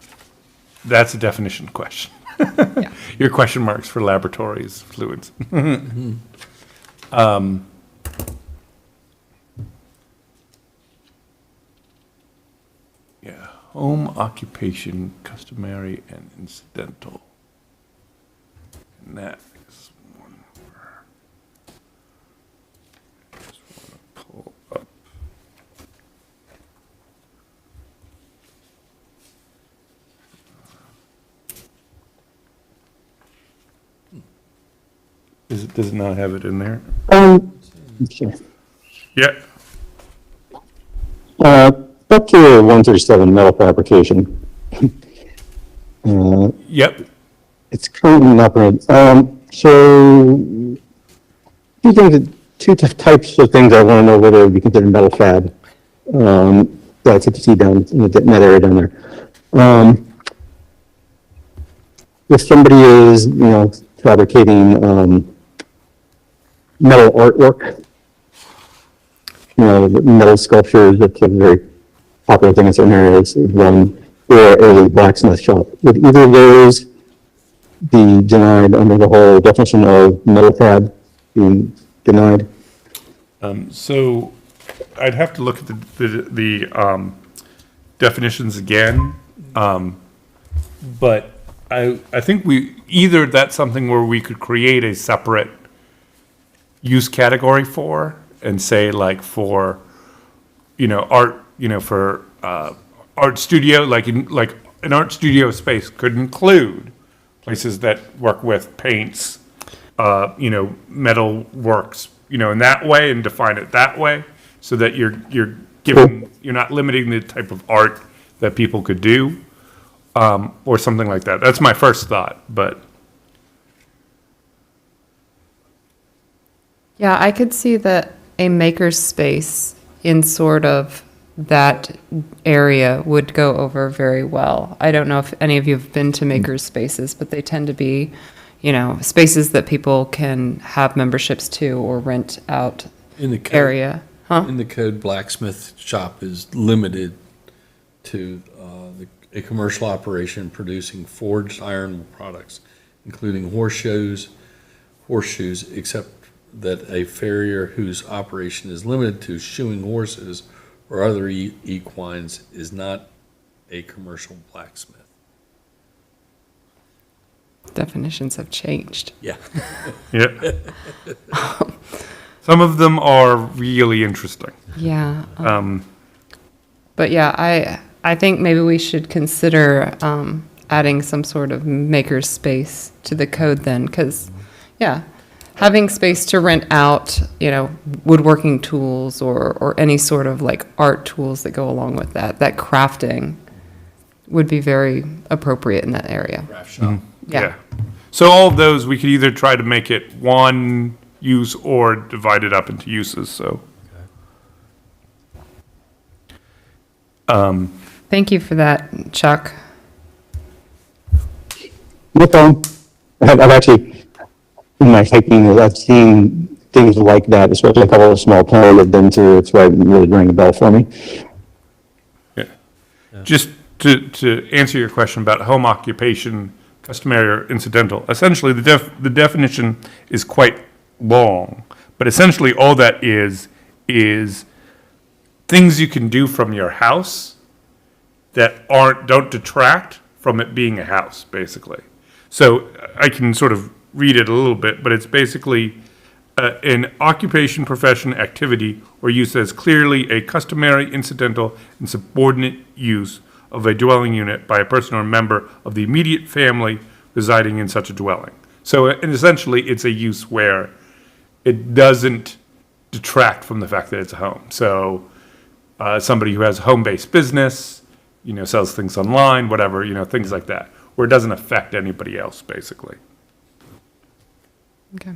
that's a definition question. Your question marks for laboratories, fluids. Yeah, home occupation, customary and incidental. And that is one more. Just want to pull up. Does it not have it in there? Okay. Yeah. Up to 137 metal fabrication. Yep. It's currently not permitted. So, two types of things I want to know whether it would be considered metal fab. That's what you see down in that area down there. If somebody is, fabricating metal artwork, metal sculptures, that's a very popular thing in certain areas, or a blacksmith shop. Would either of those be denied under the whole definition of metal fab being denied? So I'd have to look at the definitions again. But I think either that's something where we could create a separate use category for, and say like for, art, for art studio, like an art studio space could include places that work with paints, metal works, in that way, and define it that way, so that you're not limiting the type of art that people could do, or something like that. That's my first thought, but. Yeah, I could see that a maker's space in sort of that area would go over very well. I don't know if any of you have been to maker's spaces, but they tend to be, spaces that people can have memberships to or rent out In the code, area. Huh? in the code, blacksmith shop is limited to a commercial operation producing forged iron products, including horseshoes, except that a farrier whose operation is limited to shoeing horses or other equines is not a commercial blacksmith. Definitions have changed. Yeah. Yeah. Some of them are really interesting. Yeah. But yeah, I think maybe we should consider adding some sort of maker's space to the code then, because, yeah, having space to rent out, woodworking tools or any sort of like art tools that go along with that crafting would be very appropriate in that area. Craft shop. Yeah. So all of those, we could either try to make it one use or divide it up into uses, so. Thank you for that, Chuck. No problem. I've actually, in my hiking, I've seen things like that, especially a couple of small towns I've been to. It's why it really rang a bell for me. Yeah. Just to answer your question about home occupation, customary or incidental, essentially the definition is quite long, but essentially all that is things you can do from your house that don't detract from it being a house, basically. So I can sort of read it a little bit, but it's basically an occupation, profession, activity, or use as clearly a customary, incidental, and subordinate use of a dwelling unit by a person or member of the immediate family residing in such a dwelling. So and essentially, it's a use where it doesn't detract from the fact that it's a home. So somebody who has a home-based business, sells things online, whatever, things like that, where it doesn't affect anybody else, basically. Okay.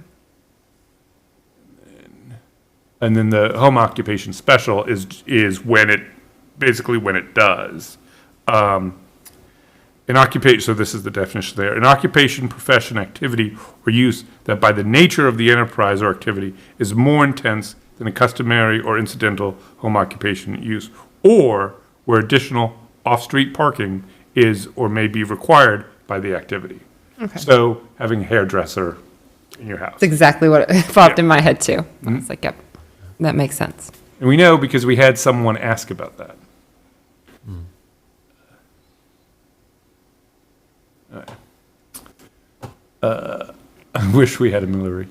And then the home occupation special is when it does. An occupation, so this is the definition there, an occupation, profession, activity, or use that by the nature of the enterprise or activity is more intense than a customary or incidental home occupation use, or where additional off-street parking is or may be required by the activity. Okay. So having a hairdresser in your house. That's exactly what popped Yeah. in my head too. I was like, yep, that makes sense. And we know because we had someone ask about that. I wish we had a Millery.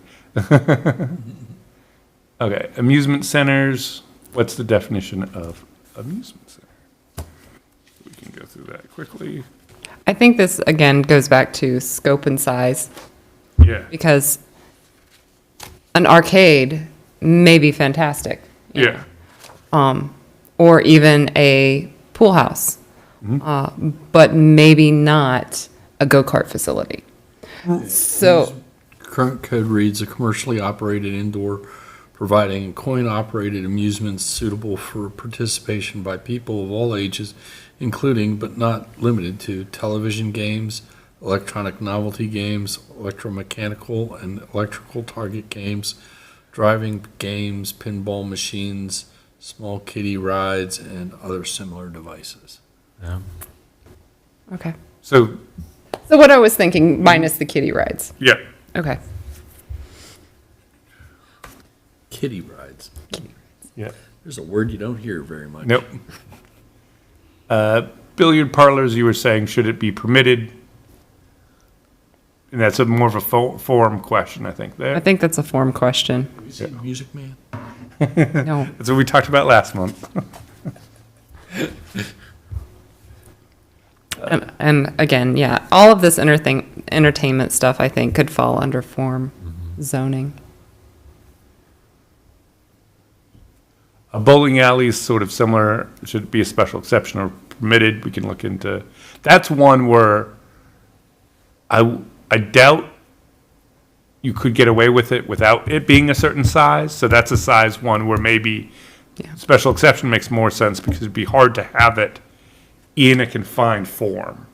Okay, amusement centers, what's the definition of amusement center? We can go through that quickly. I think this, again, goes back to scope and size, Yeah, because an arcade may be fantastic, yeah, or even a pool house, but maybe not a go-kart facility. So, Current code reads a commercially operated indoor providing coin-operated amusements suitable for participation by people of all ages, including but not limited to television games, electronic novelty games, electromechanical and electrical target games, driving games, pinball machines, small kiddie rides, and other similar devices. okay. so, So what I was thinking, minus the kiddie rides. yeah, Okay. Kiddie rides. yeah, There's a word you don't hear very much. nope. Billiard parlors, you were saying, should it be permitted? And that's a more of a form question, I think, I there. think that's a form question. Have you seen Music Man? No. That's what we talked about last month. And again, yeah, all of this entertainment stuff, I think, could fall under form zoning. A bowling alley is sort of similar, should it be a special exception or permitted? We can look into, that's one where I doubt you could get away with it without it being a certain size. So that's a size one where maybe Yeah. special exception makes more sense because it'd be hard to have it in a confined form.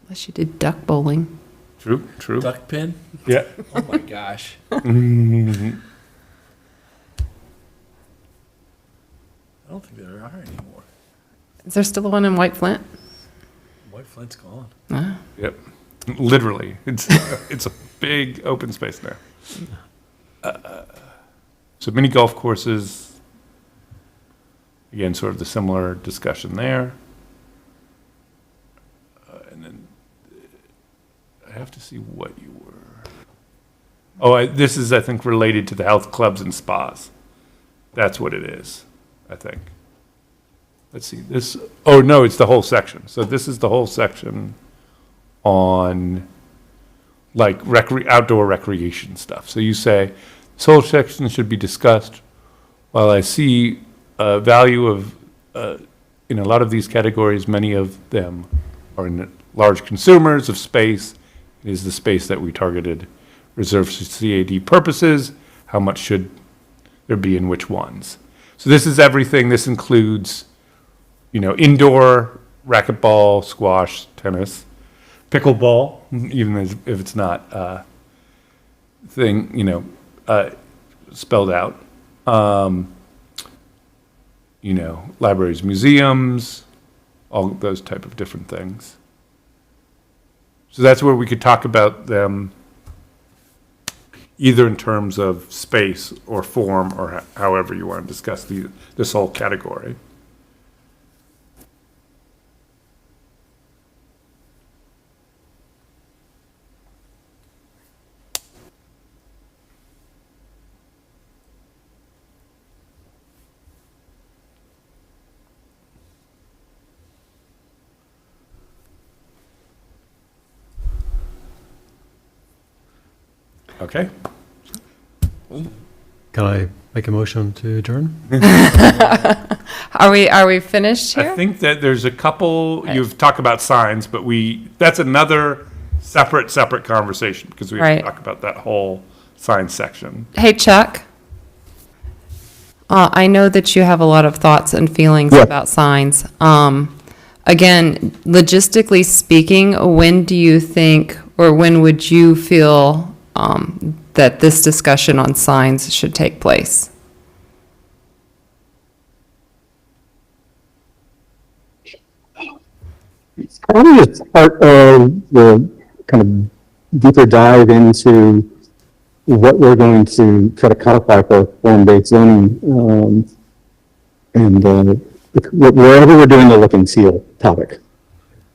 Unless you did duck bowling. True, true. Duck pin? Yeah. Oh my gosh. I don't think there are anymore. Is there still one in White Flint? White Flint's gone. Ah, Yep. Literally. It's a big open space there. So mini golf courses, again, sort of the similar discussion there. And then I have to see what you were. Oh, this is, I think, related to the health clubs and spas. That's what it is, I think. Let's see, this, oh, no, it's the whole section. So this is the whole section on like outdoor recreation stuff. So you say, this whole section should be discussed. While I see value of, in a lot of these categories, many of them are large consumers of space. It is the space that we targeted reserved for CAD purposes. How much should there be in which ones? So this is everything. This includes, indoor racquetball, squash, tennis, pickleball, even if it's not spelled out. Libraries, museums, all those type of different things. So that's where we could talk about them either in terms of space or form or however you want to discuss this whole category. Okay. Can I make a motion to adjourn? Are we finished I here? think that there's a couple, you've talked about signs, but that's another separate conversation because we have Right. to talk about that whole sign section. Hey, Chuck. I know that you have a lot of thoughts and feelings Yeah. about signs. Again, logistically speaking, when do you think, or when would you feel that this discussion on signs should take place? Probably as part of the kind of deeper dive into what we're going to try to codify for form-based zoning, and wherever we're doing the look and feel topic,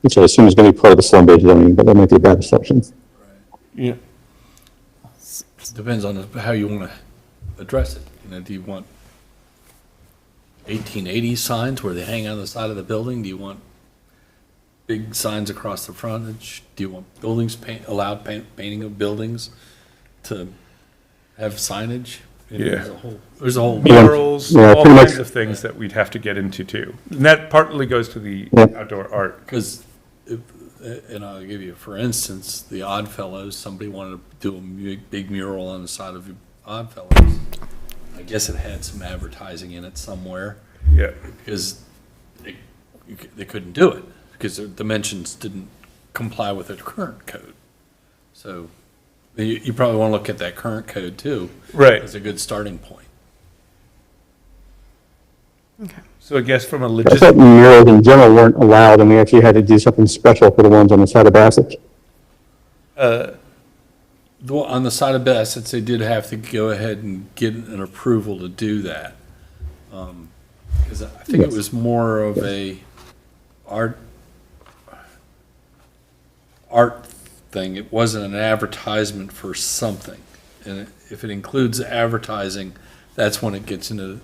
which I assume is going to be part of the form-based zoning, but that might be a bad assumption. Yeah. Depends on how you want to address it. You know, do you want 1880s signs where they hang on the side of the building? Do you want big signs across the frontage? Do you want allowed painting of buildings to have signage? You know, Yeah. There's a whole. Murals, Yeah, all pretty much. kinds of things that we'd have to get into too. And that partly goes to the Yeah. outdoor art. Because, and I'll give you, for instance, the Oddfellows, somebody wanted to do a big mural on the side of Oddfellows. I guess it had some advertising in it somewhere, Yeah. because they couldn't do it, because their dimensions didn't comply with their current code. So you probably want to look at that current code too. Right. As a good starting point. So I guess from a I thought logistic, murals in general weren't allowed, and we actually had to do something special for the ones on the side of Bassett. On the side of Bassett's, they did have to go ahead and get an approval to do that. Because I think it was more of a art thing. It wasn't an advertisement for something. And if it includes advertising, that's when it gets into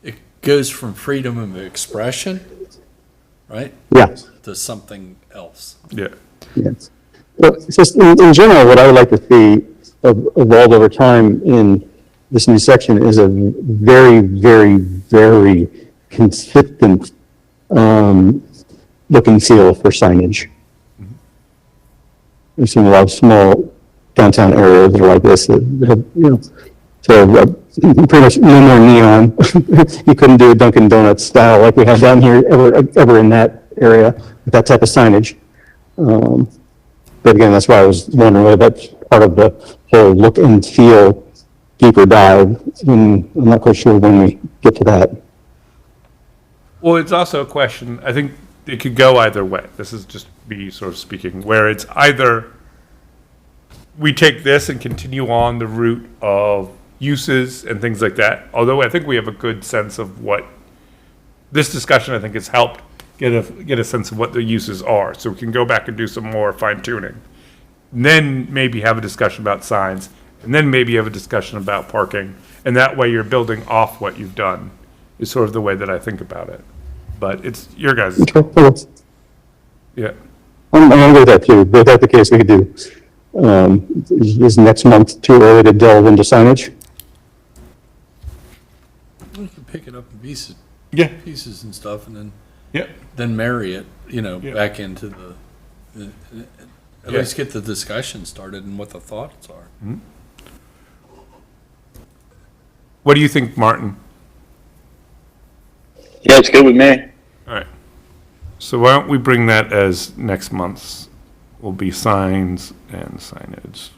it goes from freedom of expression, right, Yeah, to something else. yeah. yes. Well, it's just in general, what I would like to see evolve over time in this new section is a very, very, very consistent look and feel for signage. We've seen a lot of small downtown areas that are like this that have, pretty much no more neon. You couldn't do a Dunkin' Donuts style like we have down here ever in that area with that type of signage. But again, that's why I was wondering whether that's part of the whole look and feel deeper dive. And I'm not quite sure when we get to that. Well, it's also a question, I think it could go either way. This is just me sort of speaking, where it's either we take this and continue on the route of uses and things like that. Although I think we have a good sense of what this discussion, I think, has helped get a sense of what the uses are. So we can go back and do some more fine tuning. And then maybe have a discussion about signs, and then maybe have a discussion about parking. And that way you're building off what you've done is sort of the way that I think about it. But it's your guys', yeah. I'm agree with that too. If that's the case, we could do, is next month too early to delve into signage? You can pick it up in pieces. Yeah. Pieces and stuff, and Yeah. then marry it, Yeah. back into at Yeah. least get the discussion started and what the thoughts are. What do you think, Martin? Yeah, it's good with me. All right. So why don't we bring that as next month's will be signs and signage.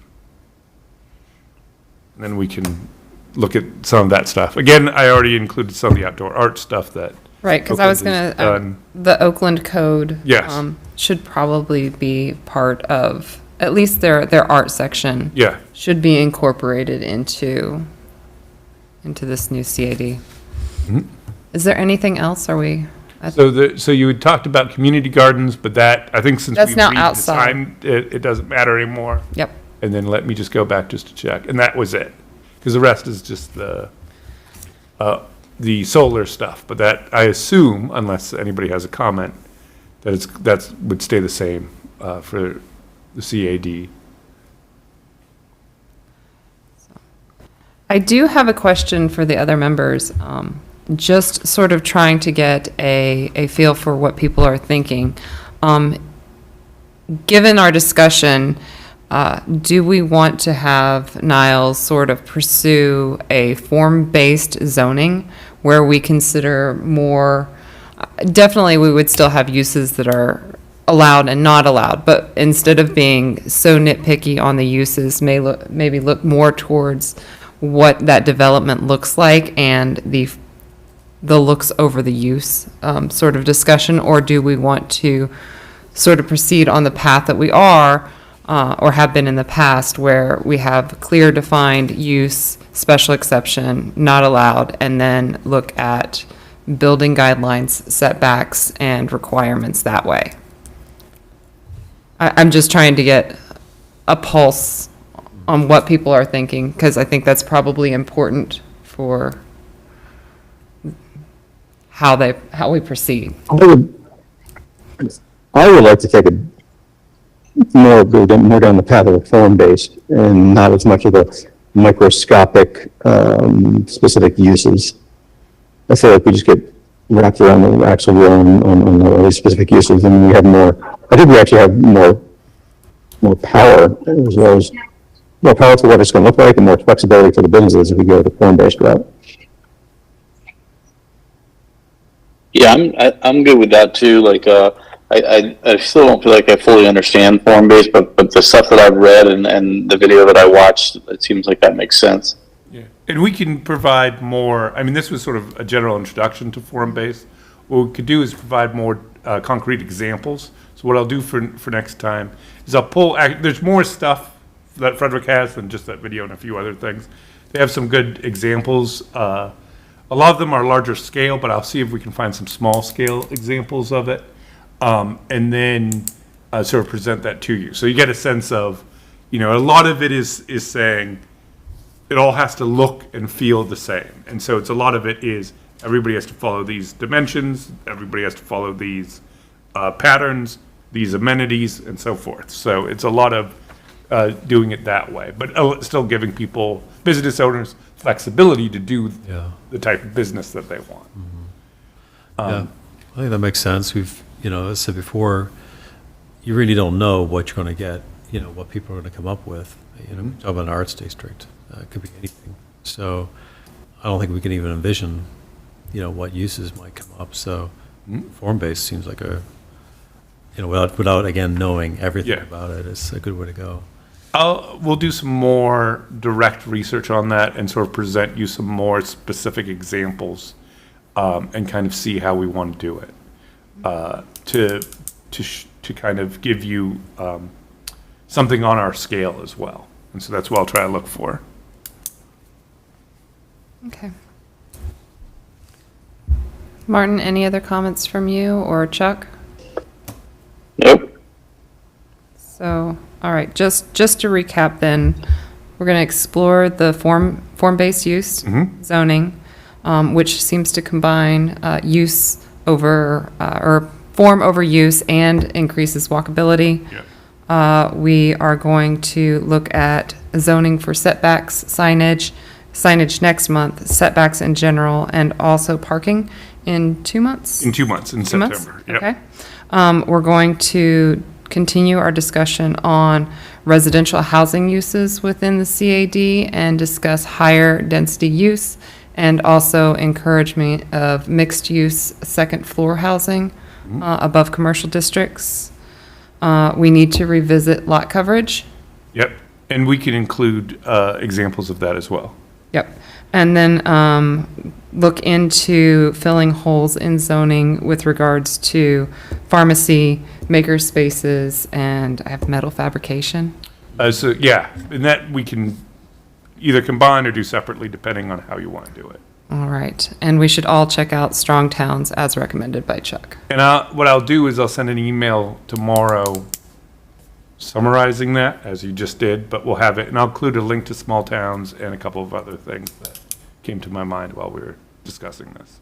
And then we can look at some of that stuff. Again, I already included some of the outdoor art stuff that. Right, because I was Oakland gonna, has done. the Oakland Code. Yes. Should probably be part of, at least their art section. Yeah. Should be incorporated into this new CAD. Is there anything else? Are we? So you had talked about community gardens, but that, I think since That's we've now outside. redesigned it doesn't matter anymore. Yep. And then let me just go back just to check. And that was it. Because the rest is just the solar stuff. But that, I assume, unless anybody has a comment, that would stay the same for the CAD. I do have a question for the other members. Just sort of trying to get a feel for what people are thinking. Given our discussion, do we want to have Niles sort of pursue a form-based zoning where we consider more, definitely we would still have uses that are allowed and not allowed, but instead of being so nitpicky on the uses, maybe look more towards what that development looks like and the looks over the use sort of discussion, or do we want to sort of proceed on the path that we are or have been in the past, where we have clear defined use, special exception, not allowed, and then look at building guidelines, setbacks, and requirements that way? I'm just trying to get a pulse on what people are thinking, because I think that's probably important for how we proceed. I would like to take it go more down the path of a form-based and not as much of the microscopic, specific uses. I feel like we just get wrapped around the axle wheel on all these specific uses, and we have more, I think we actually have more power, as well as more power for what it's going to look like and more flexibility for the businesses if we go the form-based route. Yeah, I'm good with that too. Like, I still don't feel like I fully understand form-based, but the stuff that I've read and the video that I watched, it seems like that makes sense. Yeah, and we can provide more, I mean, this was sort of a general introduction to form-based. What we could do is provide more concrete examples. So what I'll do for next time is I'll there's more stuff that Frederick has than just that video and a few other things. They have some good examples. A lot of them are larger scale, but I'll see if we can find some small scale examples of it. And then sort of present that to you. So you get a sense of, a lot of it is saying it all has to look and feel the same. And so it's a lot of it is everybody has to follow these dimensions, everybody has to follow these patterns, these amenities, and so forth. So it's a lot of doing it that way, but still giving people, business owners, flexibility to do the type of business that they want. Yeah, I think that makes sense. We've, as I said before, you really don't know what you're going to get, what people are going to come up with. Talk about an arts district, it could be anything. So I don't think we can even envision, what uses might come up. So form-based seems like without again knowing everything about it, it's a good way to go. We'll do some more direct research on that and sort of present you some more specific examples and kind of see how we want to do it to kind of give you something on our scale as well. And so that's what I'll try to look for. Okay. Martin, any other comments from you or Chuck? Nope. So, all right, just to recap then, we're going to explore the form-based use zoning, which seems to combine use over, or form over use and increases walkability. Yeah. We are going to look at zoning for setbacks, signage next month, setbacks in general, and also parking in 2 months? In 2 months, in 2 months? September. Yep. Okay. We're going to continue our discussion on residential housing uses within the CAD and discuss higher density use and also encouragement of mixed-use second-floor housing above commercial districts. We need to revisit lot coverage. Yep. And we can include examples of that as well. Yep. And then look into filling holes in zoning with regards to pharmacy, maker spaces, and I have metal fabrication. So, yeah, and that we can either combine or do separately depending on how you want to do it. All right. And we should all check out Strong Towns as recommended by Chuck. And what I'll do is I'll send an email tomorrow summarizing that, as you just did, but we'll have it, and I'll include a link to small towns and a couple of other things that came to my mind while we were discussing this.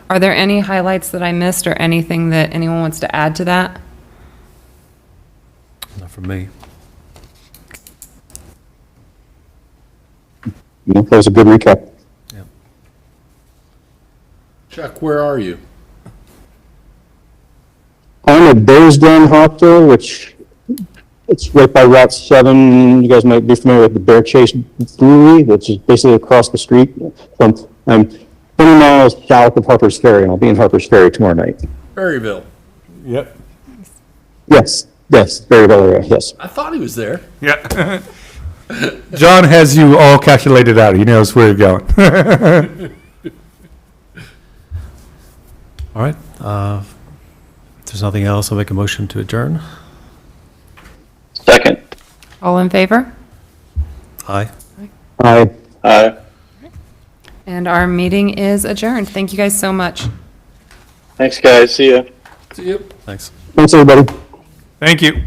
Are there any highlights that I missed or anything that anyone wants to add to that? Not from me. That was a good recap. Yeah. Chuck, where are you? I'm at Bears Den Hospital, which it's right by Route 7. You guys might be familiar with the Bear Chase Brewery, which is basically across the street from, I'm 20 miles south of Harper's Ferry, and I'll be in Harper's Ferry tomorrow night. Berryville. Yep. Yes, Berryville area, yes. I thought he was there. Yeah. John has you all calculated out. He knows where you're going. All right. If there's nothing else, I'll make a motion to adjourn. Second. All in favor? Aye. Aye. And our meeting is adjourned. Thank you guys so much. Thanks, guys. See ya. See you. Thanks. Thanks, everybody. Thank you.